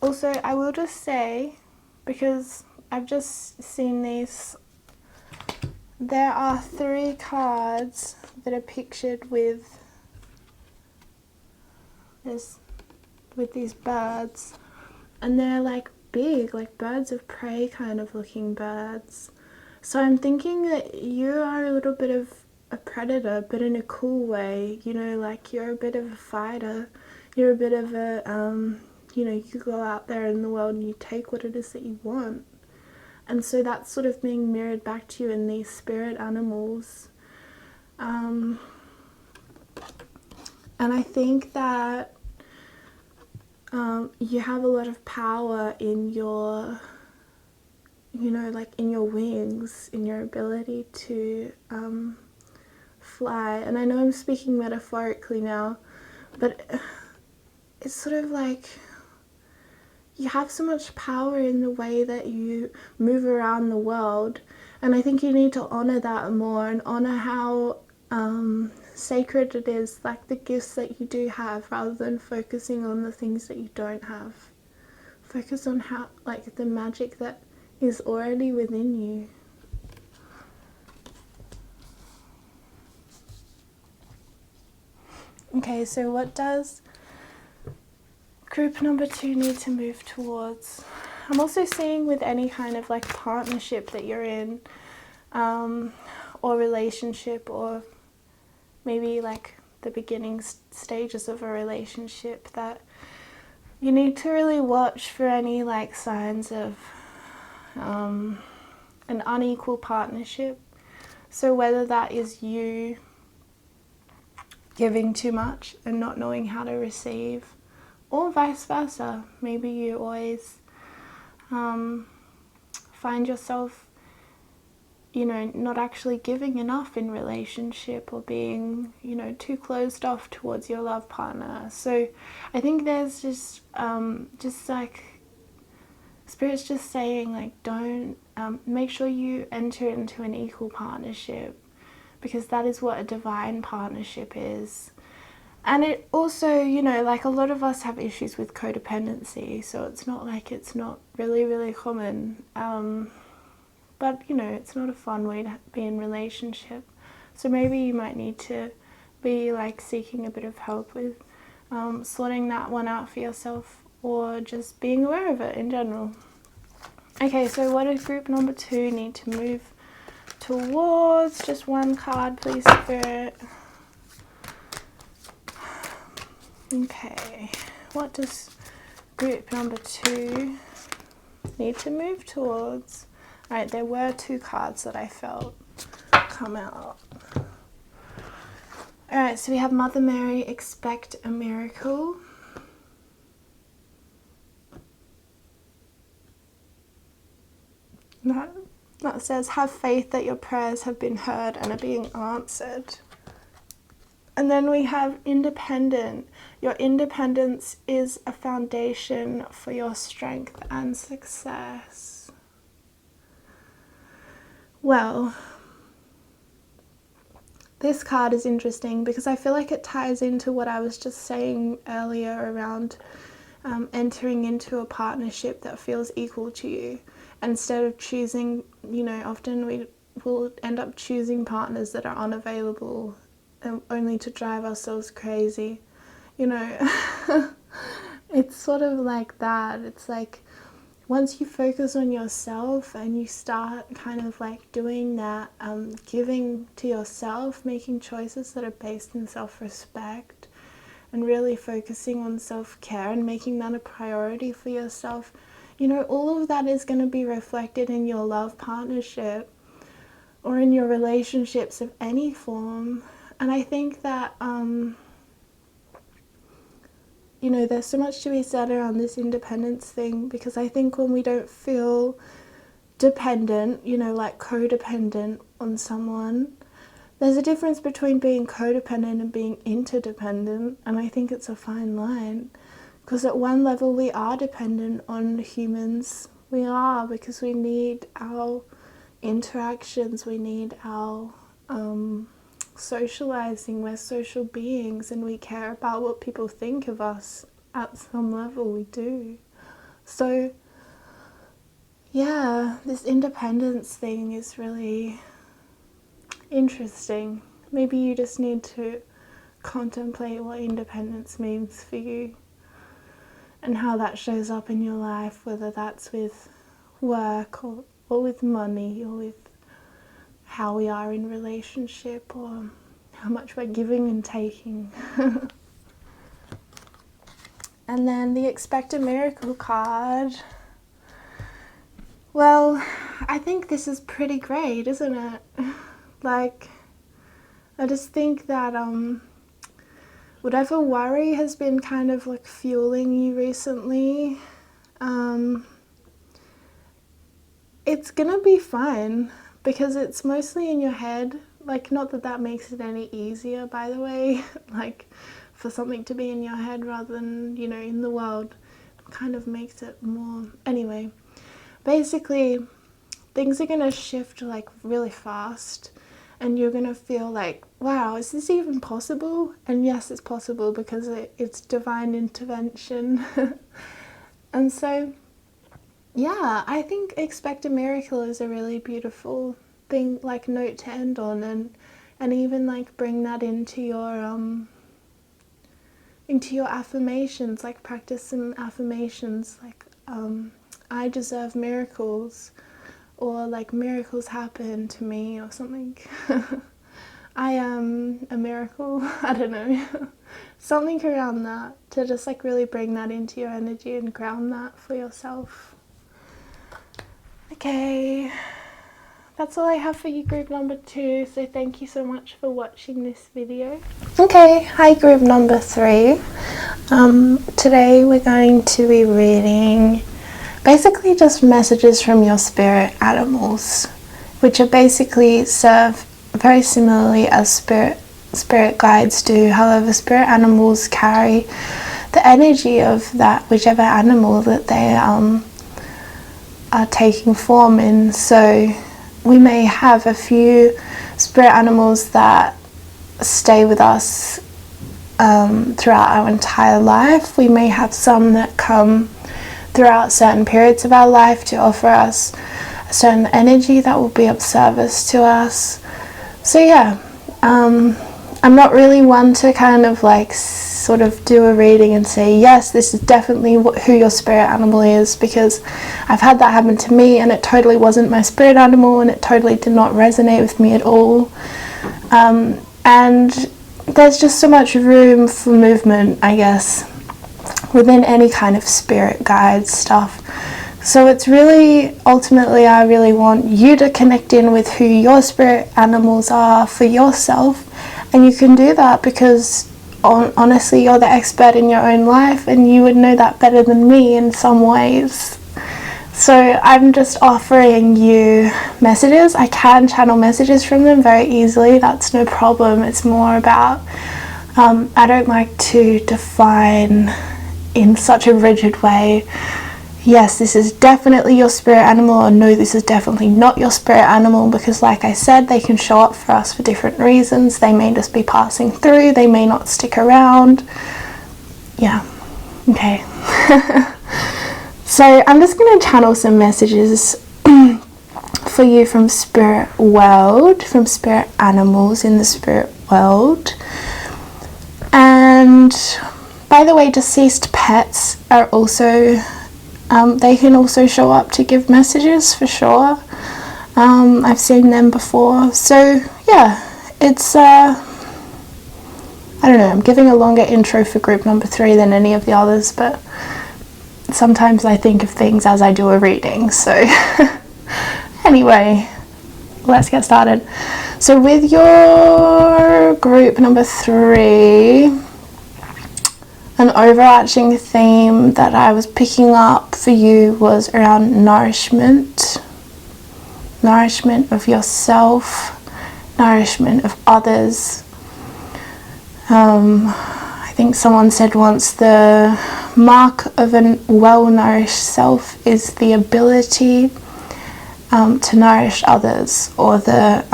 Also, I will just say, because I've just seen these, there are 3 cards that are pictured with these birds, and they're like big, like birds of prey kind of looking birds. So I'm thinking that you are a little bit of a predator, but in a cool way, you know, like you're a bit of a fighter, you're a bit of a, you know, you go out there in the world and you take what it is that you want. And so that's sort of being mirrored back to you in these spirit animals. And I think that you have a lot of power in your, you know, like in your wings, in your ability to fly. And I know I'm speaking metaphorically now, but it's sort of like you have so much power in the way that you move around the world, and I think you need to honor that more, and honor how sacred it is, like the gifts that you do have, rather than focusing on the things that you don't have. Focus on how, like, the magic that is already within you. Okay, so what does group number 2 need to move towards? I'm also seeing with any kind of like partnership that you're in, or relationship, or maybe like the beginning stages of a relationship, that you need to really watch for any like signs of an unequal partnership. So whether that is you giving too much and not knowing how to receive, or vice versa. Maybe you always find yourself, you know, not actually giving enough in relationship, or being, you know, too closed off towards your love partner. So I think there's just like Spirit's just saying, like, don't make sure you enter into an equal partnership, because that is what a divine partnership is. And it also, you know, like a lot of us have issues with codependency, so it's not like it's not really common. But, you know, it's not a fun way to be in relationship. So maybe you might need to be like seeking a bit of help with sorting that one out for yourself, or just being aware of it in general. Okay, so what does group number 2 need to move towards? Just one card, please, Spirit. Okay, what does group number 2 need to move towards? Right, there were 2 cards that I felt come out. Alright, so we have Mother Mary, expect a miracle. That says, have faith that your prayers have been heard and are being answered. And then we have independent. Your independence is a foundation for your strength and success. Well, this card is interesting because I feel like it ties into what I was just saying earlier around entering into a partnership that feels equal to you. Instead of choosing, you know, often we will end up choosing partners that are unavailable only to drive ourselves crazy. You know, it's sort of like that. It's like once you focus on yourself and you start kind of like doing that, giving to yourself, making choices that are based in self-respect and really focusing on self-care and making that a priority for yourself, you know, all of that is going to be reflected in your love partnership or in your relationships of any form. And I think that, you know, there's so much to be said around this independence thing, because I think when we don't feel dependent, you know, like codependent on someone, there's a difference between being codependent and being interdependent, and I think it's a fine line. Because at one level we are dependent on humans. We are, because we need our interactions, we need our socializing. We're social beings and we care about what people think of us. At some level we do. So yeah, this independence thing is really interesting. Maybe you just need to contemplate what independence means for you and how that shows up in your life, whether that's with work or with money or with how we are in relationship or how much we're giving and taking. And then the expect a miracle card. Well, I think this is pretty great, isn't it? Like, I just think that whatever worry has been kind of like fueling you recently, it's gonna be fine, because it's mostly in your head. Like, not that that makes it any easier, by the way, like for something to be in your head rather than, you know, in the world, kind of makes it more. Anyway, basically things are gonna shift like really fast and you're gonna feel like, wow, is this even possible? And yes, it's possible, because it's divine intervention. And so yeah, I think expect a miracle is a really beautiful thing, like note to end on, and even like bring that into your affirmations. Like practice some affirmations like I deserve miracles, or like miracles happen to me, or something. I am a miracle. I don't know. Something around that, to just like really bring that into your energy and ground that for yourself. Okay, that's all I have for you, group number 2, so thank you so much for watching this video. Okay, hi group number 3. Today we're going to be reading basically just messages from your spirit animals, which are basically serve very similarly as spirit guides do. However, spirit animals carry the energy of that whichever animal that they are taking form in. So we may have a few spirit animals that stay with us throughout our entire life. We may have some that come throughout certain periods of our life to offer us a certain energy that will be of service to us. So yeah, I'm not really one to kind of like sort of do a reading and say, yes, this is definitely who your spirit animal is, because I've had that happen to me and it totally wasn't my spirit animal and it totally did not resonate with me at all. And there's just so much room for movement, I guess, within any kind of spirit guide stuff. So it's really, ultimately, I really want you to connect in with who your spirit animals are for yourself. And you can do that because honestly, you're the expert in your own life, and you would know that better than me in some ways. So I'm just offering you messages. I can channel messages from them very easily. That's no problem. It's more about, I don't like to define in such a rigid way, yes, this is definitely your spirit animal, or no, this is definitely not your spirit animal, because like I said, they can show up for us for different reasons. They may just be passing through, they may not stick around. Yeah, okay. So I'm just going to channel some messages for you from spirit world, from spirit animals in the spirit world. And by the way, deceased pets are also, they can also show up to give messages for sure. I've seen them before. So yeah, it's, I don't know, I'm giving a longer intro for group number 3 than any of the others, but sometimes I think of things as I do a reading. So anyway, let's get started. So with your group number 3, an overarching theme that I was picking up for you was around nourishment. Nourishment of yourself, nourishment of others. I think someone said once, the mark of a well-nourished self is the ability to nourish others, or the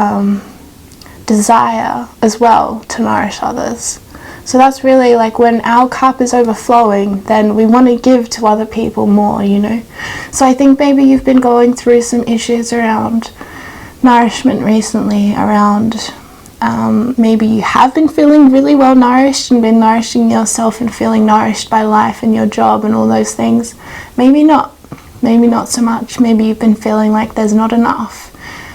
desire as well to nourish others. So that's really like when our cup is overflowing, then we want to give to other people more, you know. So I think maybe you've been going through some issues around nourishment recently, around maybe you have been feeling really well nourished and been nourishing yourself and feeling nourished by life and your job and all those things. Maybe not so much. Maybe you've been feeling like there's not enough.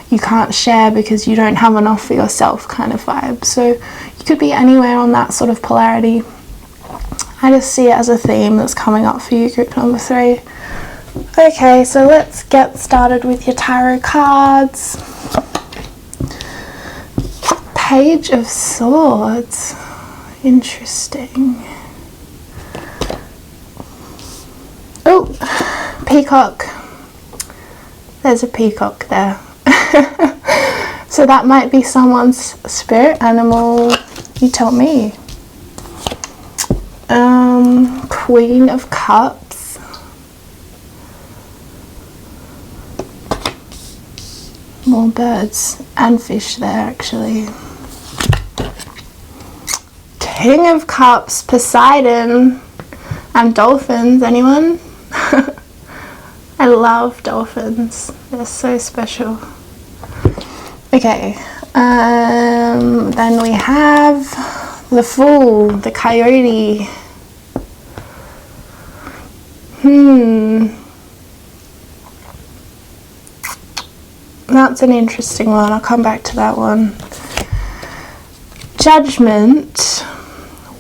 You can't share because you don't have enough for yourself kind of vibe. So you could be anywhere on that sort of polarity. I just see it as a theme that's coming up for you, group number 3. Okay, so let's get started with your tarot cards. Page of Swords. Interesting. Oh, peacock. There's a peacock there. So that might be someone's spirit animal. You tell me. Queen of Cups. More birds and fish there actually. King of Cups, Poseidon, and dolphins. Anyone? I love dolphins. They're so special. Okay, then we have the Fool, the Coyote. That's an interesting one. I'll come back to that one. Judgment.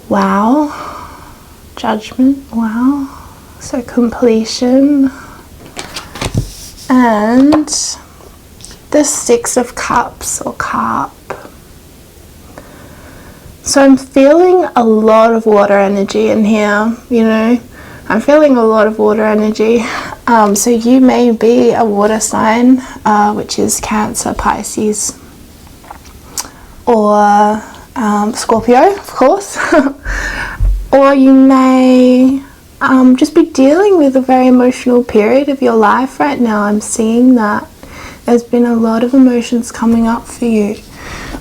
Wow. Judgment. Wow. So completion. And the 6 of Cups, or Carp. So I'm feeling a lot of water energy in here, you know. I'm feeling a lot of water energy. So you may be a water sign, which is Cancer, Pisces, or Scorpio, of course. Or you may just be dealing with a very emotional period of your life right now. I'm seeing that. There's been a lot of emotions coming up for you.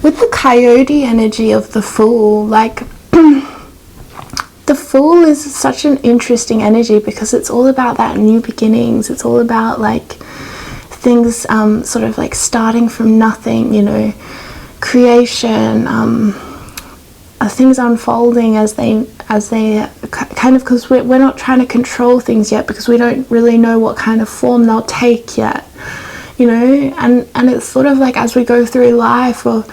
With the Coyote energy of the Fool, like the Fool is such an interesting energy because it's all about that new beginnings. It's all about like things sort of like starting from nothing, you know, creation, things unfolding as they kind of, because we're not trying to control things yet because we don't really know what kind of form they'll take yet. You know, and it's sort of like as we go through life, or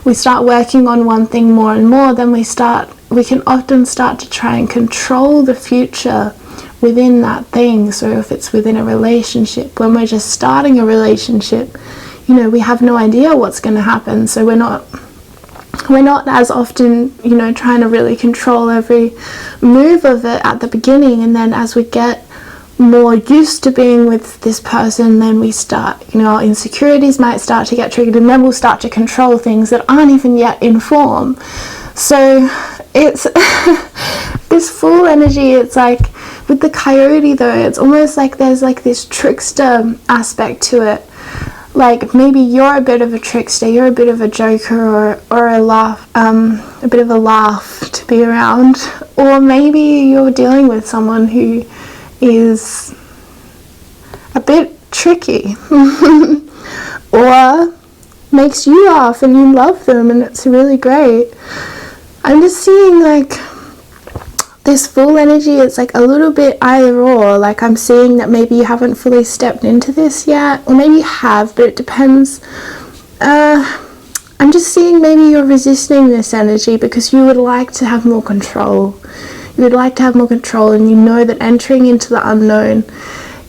we start working on one thing more and more, then we can often start to try and control the future within that thing. So if it's within a relationship, when we're just starting a relationship, you know, we have no idea what's going to happen. So we're not as often, you know, trying to really control every move of it at the beginning. And then as we get more used to being with this person, then we start, you know, our insecurities might start to get triggered, and then we'll start to control things that aren't even yet in form. So it's this full energy. It's like with the coyote though, it's almost like there's like this trickster aspect to it. Like maybe you're a bit of a trickster, you're a bit of a joker, or a laugh, a bit of a laugh to be around. Or maybe you're dealing with someone who is a bit tricky or makes you laugh and you love them and it's really great. I'm just seeing like this full energy, it's like a little bit either or. Like I'm seeing that maybe you haven't fully stepped into this yet, or maybe you have, but it depends. I'm just seeing maybe you're resisting this energy because you would like to have more control. You would like to have more control, and you know that entering into the unknown,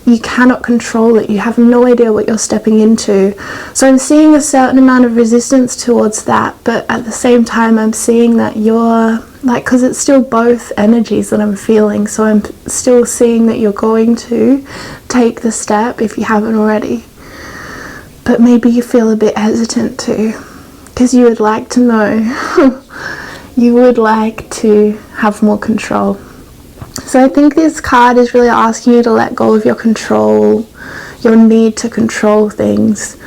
you cannot control it. You have no idea what you're stepping into. So I'm seeing a certain amount of resistance towards that, but at the same time I'm seeing that you're like, because it's still both energies that I'm feeling, so I'm still seeing that you're going to take the step if you haven't already. But maybe you feel a bit hesitant too, because you would like to know. You would like to have more control. So I think this card is really asking you to let go of your control, your need to control things,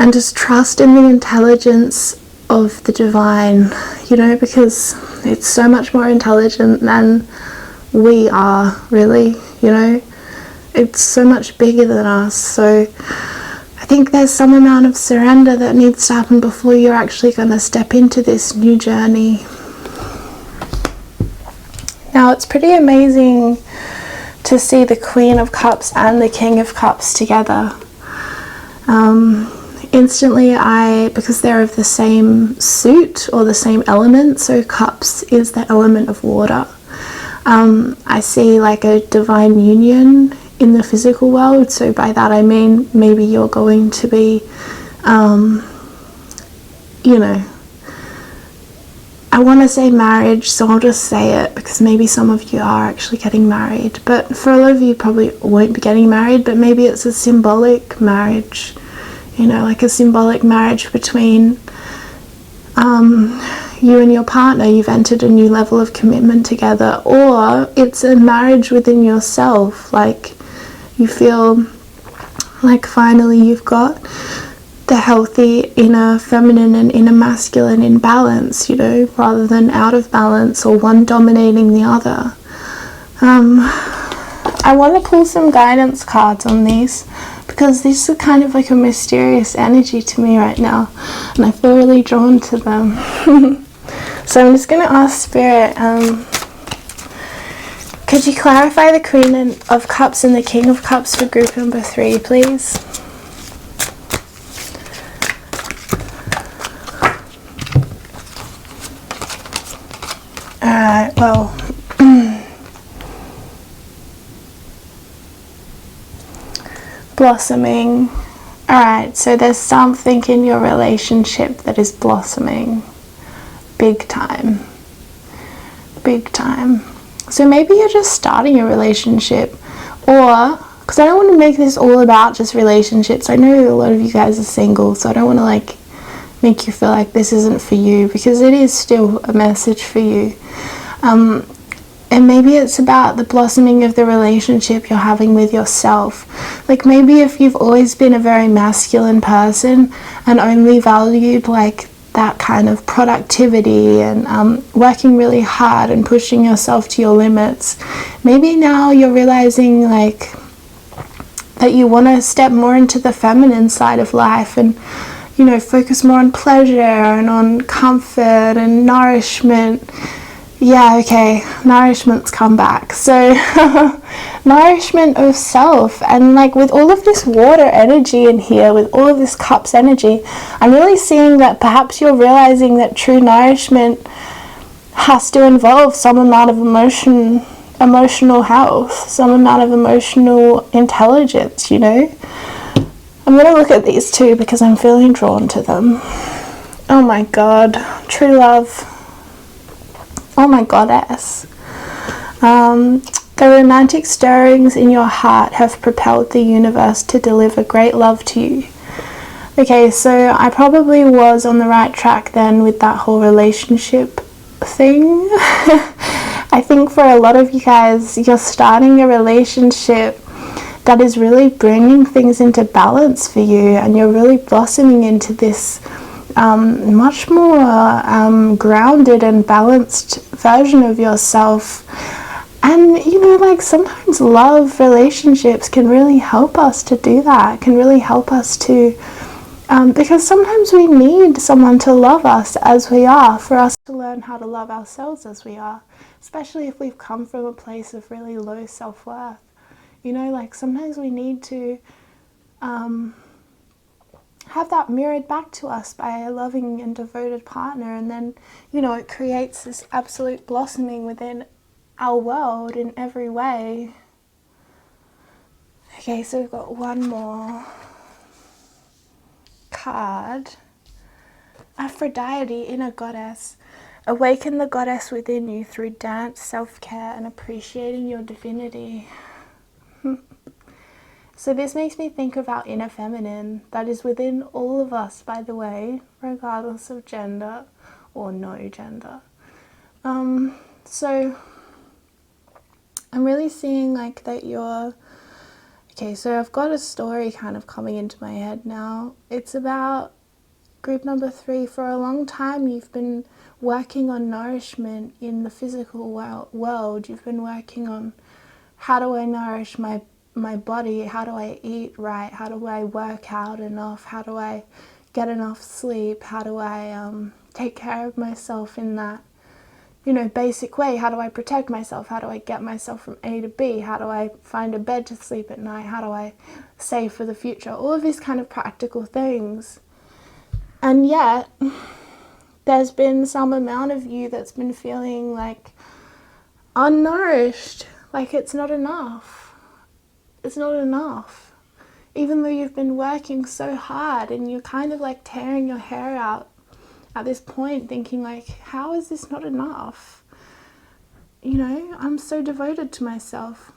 and just trust in the intelligence of the divine, you know, because it's so much more intelligent than we are, really, you know. It's so much bigger than us. So I think there's some amount of surrender that needs to happen before you're actually going to step into this new journey. Now it's pretty amazing to see the Queen of Cups and the King of Cups together. Instantly because they're of the same suit or the same element, so cups is the element of water. I see like a divine union in the physical world, so by that I mean maybe you're going to be, you know, I want to say marriage, so I'll just say it because maybe some of you are actually getting married, but for a lot of you probably won't be getting married, but maybe it's a symbolic marriage, you know, like a symbolic marriage between you and your partner. You've entered a new level of commitment together, or it's a marriage within yourself, like you feel like finally you've got the healthy inner feminine and inner masculine in balance, you know, rather than out of balance or one dominating the other. I want to pull some guidance cards on these because this is kind of like a mysterious energy to me right now, and I feel really drawn to them. So I'm just going to ask Spirit, could you clarify the Queen of Cups and the King of Cups for group number 3, please? Alright, well, blossoming. Alright, so there's something in your relationship that is blossoming. Big time. Big time. So maybe you're just starting a relationship, or, because I don't want to make this all about just relationships. I know a lot of you guys are single, so I don't want to like make you feel like this isn't for you, because it is still a message for you. And maybe it's about the blossoming of the relationship you're having with yourself. Like maybe if you've always been a very masculine person and only valued like that kind of productivity and working really hard and pushing yourself to your limits, maybe now you're realizing like that you want to step more into the feminine side of life and, you know, focus more on pleasure and on comfort and nourishment. Yeah, okay, nourishment's come back. So nourishment of self, and like with all of this water energy in here, with all of this cups energy, I'm really seeing that perhaps you're realizing that true nourishment has to involve some amount of emotion emotional health, some amount of emotional intelligence, you know. I'm going to look at these two because I'm feeling drawn to them. Oh my God, true love. Oh my goddess. The romantic stirrings in your heart have propelled the universe to deliver great love to you. Okay, so I probably was on the right track then with that whole relationship thing. I think for a lot of you guys, you're starting a relationship that is really bringing things into balance for you, and you're really blossoming into this much more grounded and balanced version of yourself. And you know, like, sometimes love relationships can really help us to do that, can really help us to because sometimes we need someone to love us as we are, for us to learn how to love ourselves as we are, especially if we've come from a place of really low self-worth. You know, like, sometimes we need to have that mirrored back to us by a loving and devoted partner, and then, you know, it creates this absolute blossoming within our world in every way. Okay, so we've got one more card. Aphrodite, inner goddess. Awaken the goddess within you through dance, self-care, and appreciating your divinity. So this makes me think of our inner feminine that is within all of us, by the way, regardless of gender or no gender. So I'm really seeing like that you're... Okay, so I've got a story kind of coming into my head now. It's about group number 3. For a long time you've been working on nourishment in the physical world. You've been working on, how do I nourish my body? How do I eat right? How do I work out enough? How do I get enough sleep? How do I take care of myself in that, you know, basic way? How do I protect myself? How do I get myself from A to B? How do I find a bed to sleep at night? How do I save for the future? All of these kind of practical things. And yet, there's been some amount of you that's been feeling like unnourished, like it's not enough. It's not enough. Even though you've been working so hard and you're kind of like tearing your hair out at this point, thinking like, how is this not enough? You know, I'm so devoted to myself.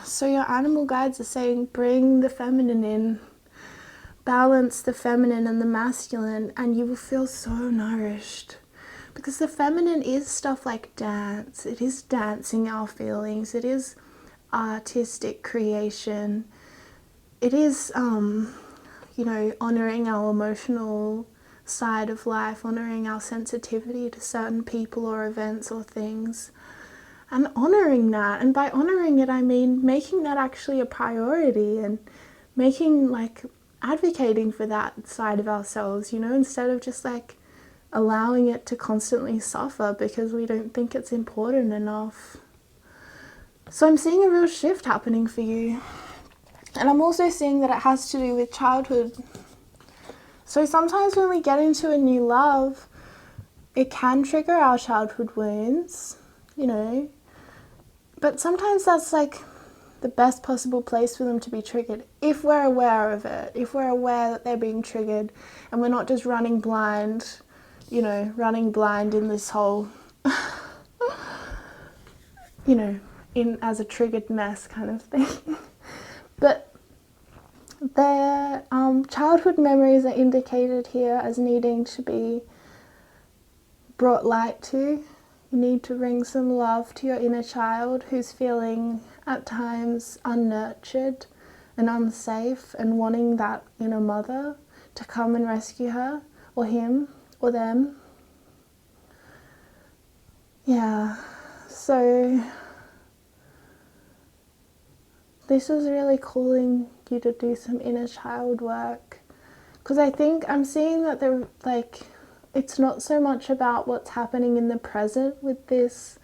So your animal guides are saying, bring the feminine in. Balance the feminine and the masculine, and you will feel so nourished. Because the feminine is stuff like dance. It is dancing our feelings. It is artistic creation. It is, you know, honouring our emotional side of life, honouring our sensitivity to certain people or events or things, and honouring that. And by honouring it, I mean making that actually a priority, and making, like, advocating for that side of ourselves, you know, instead of just like allowing it to constantly suffer because we don't think it's important enough. So I'm seeing a real shift happening for you. And I'm also seeing that it has to do with childhood. So sometimes when we get into a new love, it can trigger our childhood wounds, you know, but sometimes that's like the best possible place for them to be triggered, if we're aware of it, if we're aware that they're being triggered, and we're not just running blind, you know, running blind in this whole, you know, in as a triggered mess kind of thing. But their childhood memories are indicated here as needing to be brought light to. You need to bring some love to your inner child who's feeling at times unnurtured and unsafe, and wanting that inner mother to come and rescue her, or him, or them. Yeah, so this is really calling you to do some inner child work, because I think I'm seeing that they're like, it's not so much about what's happening in the present with this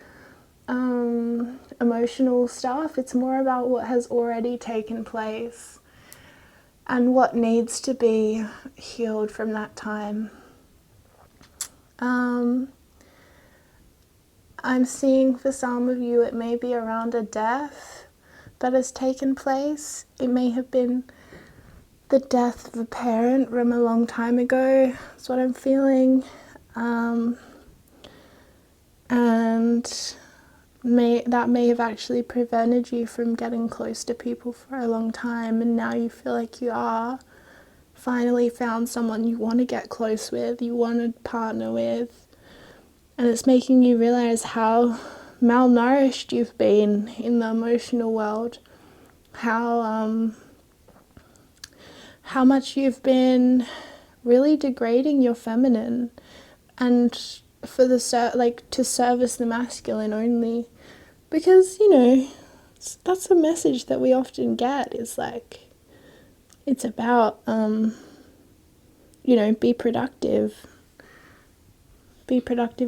emotional stuff. It's more about what has already taken place and what needs to be healed from that time. I'm seeing for some of you it may be around a death that has taken place. It may have been the death of a parent from a long time ago. That's what I'm feeling. And that may have actually prevented you from getting close to people for a long time, and now you feel like you are finally found someone you want to get close with, you want to partner with, and it's making you realize how malnourished you've been in the emotional world, how much you've been really degrading your feminine, and for the to service the masculine only, because that's a message that we often get, is like, it's about be productive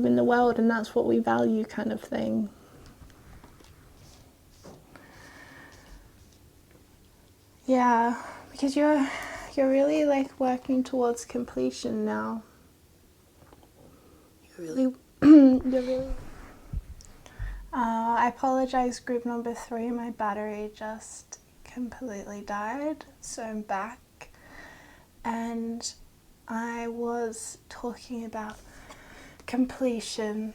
in the world, and that's what we value, kind of thing. Yeah, because you're really like working towards completion now. You're really I apologize, group number 3, my battery just completely died, so I'm back. And I was talking about completion.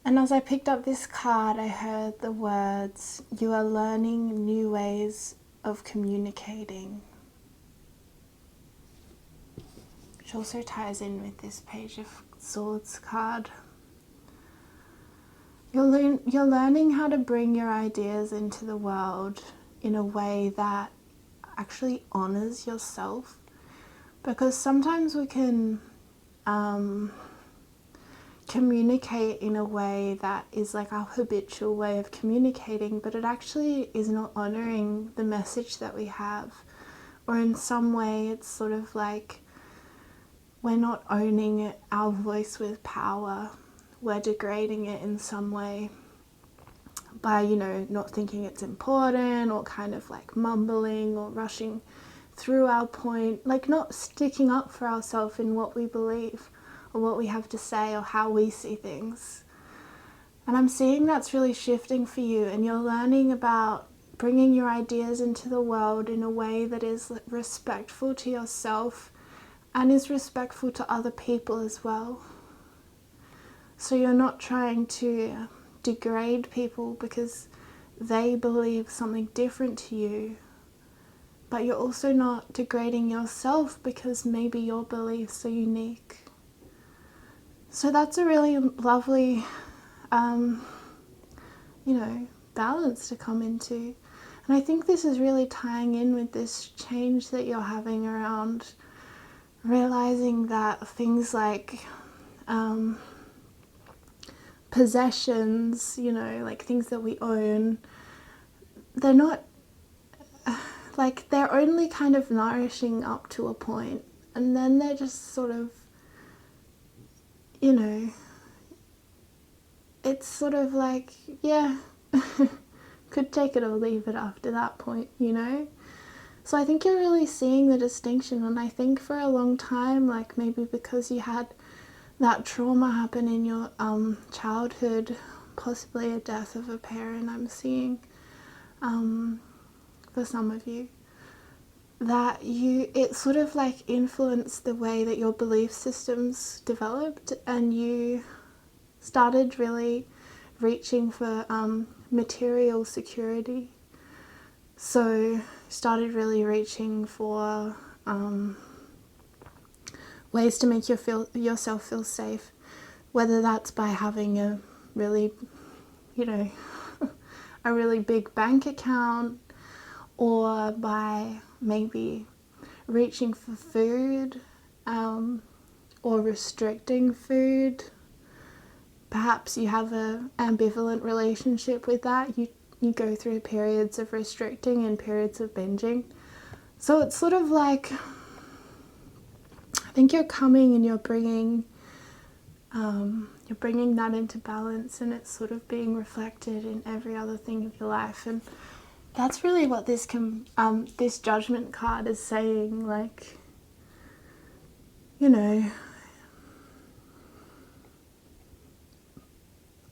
And as I picked up this card, I heard the words, "You are learning new ways of communicating," which also ties in with this Page of Swords card. You're learning how to bring your ideas into the world in a way that actually honors yourself, because sometimes we can communicate in a way that is like our habitual way of communicating, but it actually is not honoring the message that we have, or in some way it's sort of like we're not owning our voice with power. We're degrading it in some way by, not thinking it's important, or kind of like mumbling or rushing through our point, like not sticking up for ourselves in what we believe or what we have to say or how we see things. And I'm seeing that's really shifting for you, and you're learning about bringing your ideas into the world in a way that is respectful to yourself and is respectful to other people as well. So you're not trying to degrade people because they believe something different to you, but you're also not degrading yourself because maybe your beliefs are unique. So that's a really lovely, balance to come into. And I think this is really tying in with this change that you're having around realizing that things like possessions, like things that we own, they're not, they're only kind of nourishing up to a point, and then they're just sort of, it's sort of like, yeah, could take it or leave it after that point, So I think you're really seeing the distinction, and I think for a long time, like maybe because you had that trauma happen in your childhood, possibly a death of a parent, I'm seeing for some of you, that it sort of like influenced the way that your belief systems developed, and you started really reaching for material security. So started really reaching for ways to make yourself feel safe, whether that's by having a really, a really big bank account, or by maybe reaching for food, or restricting food. Perhaps you have an ambivalent relationship with that. You go through periods of restricting and periods of binging. So it's sort of like, I think you're coming and you're bringing that into balance, and it's sort of being reflected in every other thing of your life. And that's really what this Judgment card is saying. Like,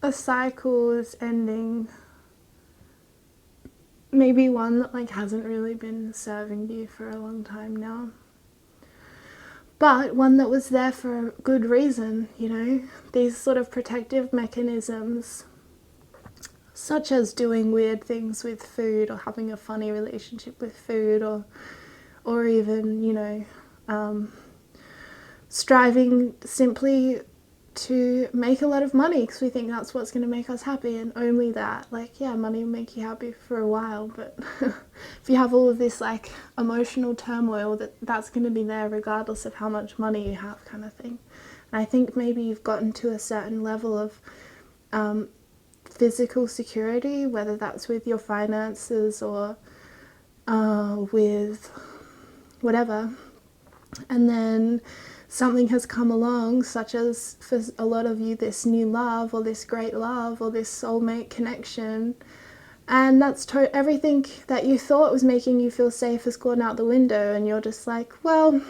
a cycle is ending. Maybe one that like hasn't really been serving you for a long time now. But one that was there for a good reason, you know? These sort of protective mechanisms, such as doing weird things with food or having a funny relationship with food, or even, you know, striving simply to make a lot of money because we think that's what's going to make us happy, and only that. Like, yeah, money will make you happy for a while, but if you have all of this like emotional turmoil, that's going to be there regardless of how much money you have, kind of thing. And I think maybe you've gotten to a certain level of physical security, whether that's with your finances or with whatever, and then something has come along, such as for a lot of you this new love or this great love or this soulmate connection, and that's everything that you thought was making you feel safe has gone out the window, and you're just like, well,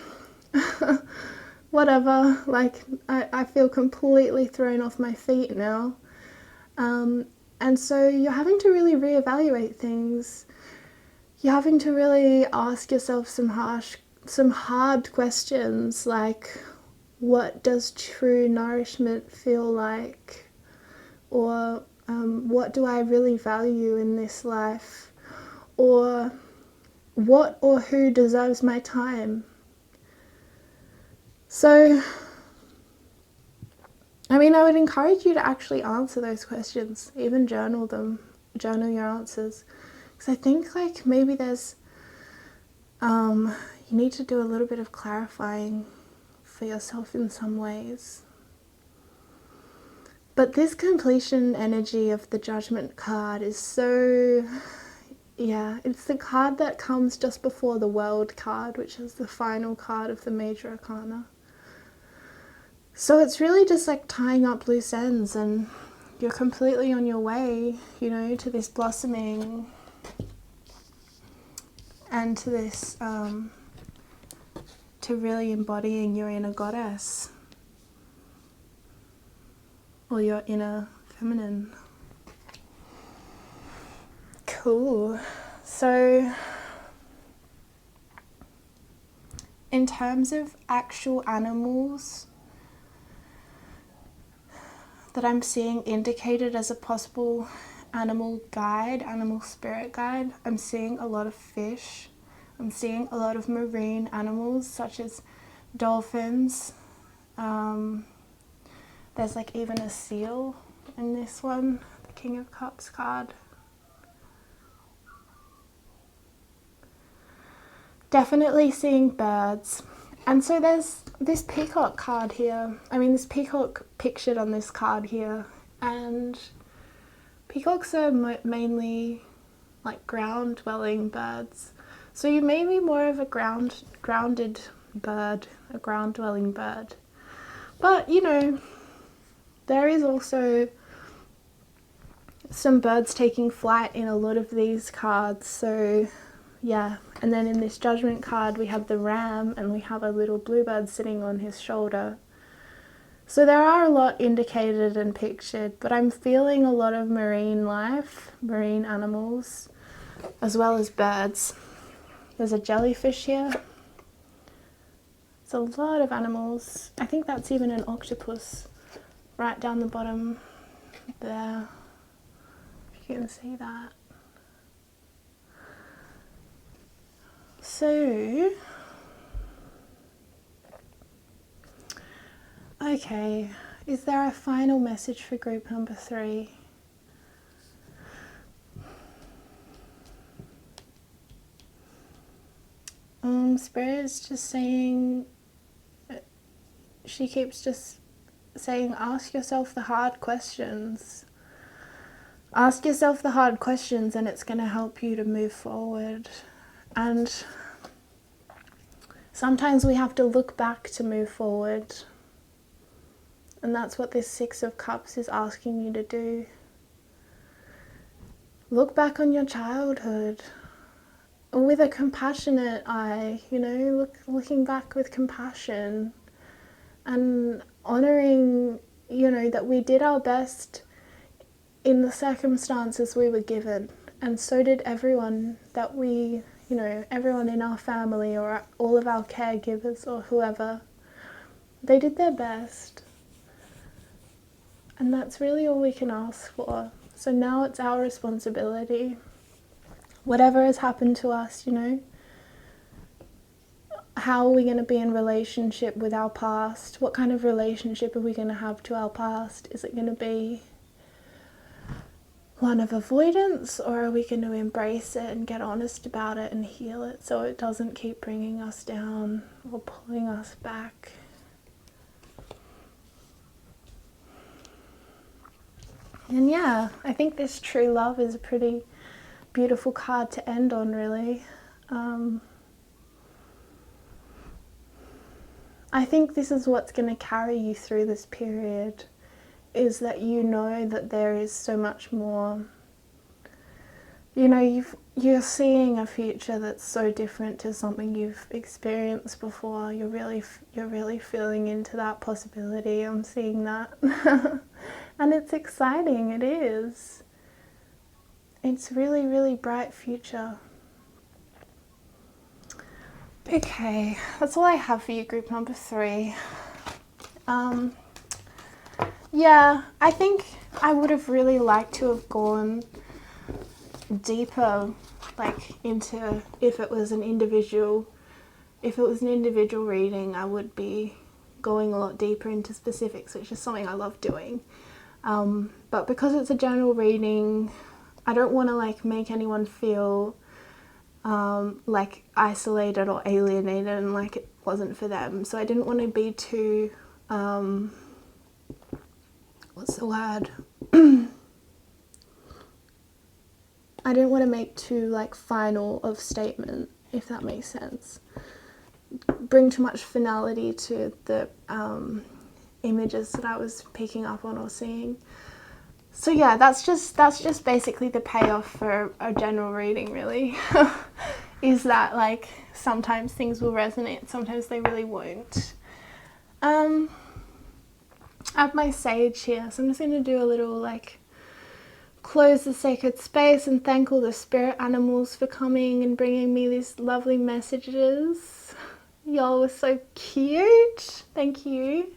whatever, like I feel completely thrown off my feet now. And so you're having to really reevaluate things. You're having to really ask yourself some hard questions, like, what does true nourishment feel like? Or what do I really value in this life? Or what or who deserves my time? So, I mean, I would encourage you to actually answer those questions, even journal them, journal your answers. Because I think like maybe there's, you need to do a little bit of clarifying for yourself in some ways. But this completion energy of the Judgment card is so, yeah, it's the card that comes just before the World card, which is the final card of the Major Arcana. So it's really just like tying up loose ends, and you're completely on your way, you know, to this blossoming and to this, to really embodying your inner goddess or your inner feminine. Cool. So in terms of actual animals that I'm seeing indicated as a possible animal guide, animal spirit guide, I'm seeing a lot of fish. I'm seeing a lot of marine animals such as dolphins. There's like even a seal in this one, the King of Cups card. Definitely seeing birds. And so there's this peacock card here. I mean, this peacock pictured on this card here. And peacocks are mainly like ground-dwelling birds. So you may be more of a grounded bird, a ground-dwelling bird. But, you know, there is also some birds taking flight in a lot of these cards. So, yeah. And then in this Judgment card, we have the ram and we have a little bluebird sitting on his shoulder. So there are a lot indicated and pictured, but I'm feeling a lot of marine life, marine animals, as well as birds. There's a jellyfish here. There's a lot of animals. I think that's even an octopus right down the bottom there. If you can see that. So, okay, is there a final message for group number 3? Spirit is just saying, she keeps just saying, ask yourself the hard questions. Ask yourself the hard questions and it's going to help you to move forward. And sometimes we have to look back to move forward. And that's what this 6 of Cups is asking you to do. Look back on your childhood with a compassionate eye, you know, looking back with compassion and honouring, you know, that we did our best in the circumstances we were given, and so did everyone that we, everyone in our family or all of our caregivers or whoever. They did their best. And that's really all we can ask for. So now it's our responsibility. Whatever has happened to us, how are we going to be in relationship with our past? What kind of relationship are we going to have to our past? Is it going to be one of avoidance, or are we going to embrace it and get honest about it and heal it so it doesn't keep bringing us down or pulling us back? And yeah, I think this true love is a pretty beautiful card to end on, really. I think this is what's going to carry you through this period, is that you know that there is so much more. You're seeing a future that's so different to something you've experienced before. You're really feeling into that possibility. I'm seeing that. And it's exciting, it is. It's really, really bright future. Okay, that's all I have for you, group number 3. Yeah, I think I would have really liked to have gone deeper, into if it was an individual reading, I would be going a lot deeper into specifics, which is something I love doing. But because it's a general reading, I don't want to make anyone feel isolated or alienated and like it wasn't for them. So I didn't want to be too what's the word? I didn't want to make too final of statement, if that makes sense. Bring too much finality to the images that I was picking up on or seeing. So yeah, that's just basically the payoff for a general reading, really. Is that sometimes things will resonate, sometimes they really won't. I have my sage here, so I'm just going to do a little close the sacred space and thank all the spirit animals for coming and bringing me these lovely messages. Y'all were so cute. Thank you.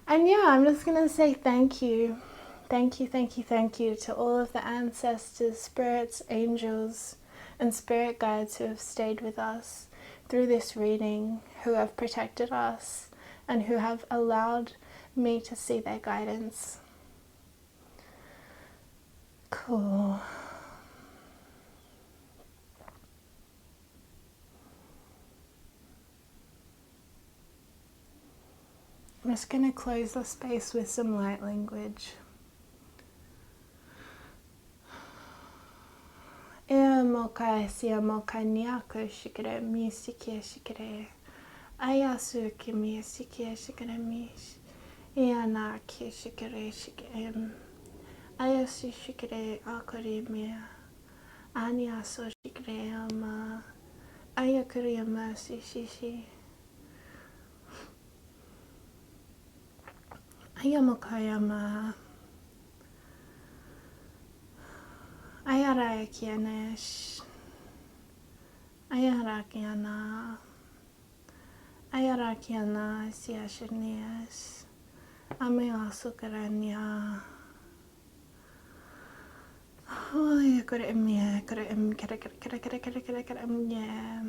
And yeah, I'm just going to say thank you. Thank you to all of the ancestors, spirits, angels, and spirit guides who have stayed with us through this reading, who have protected us, and who have allowed me to see their guidance. Cool. I'm just going to close the space with some light language. E moka sia moka niako shikere mi sikia shikere. Ayasu ki mi sikia shikere mi. Iana ki shikere shikem. Ayasu shikere akari mia. Aniaso shikere ama. Ayakuri ama shishi. Ayamokayama. Ayarakianesh. Ayarakiana. Ayarakiana siashinias. Ameasukarania. Oh, yeah, could it me? Could it yeah.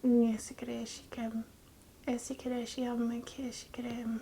Yes, Sikreshikem. Esikreshiam Kishkrem.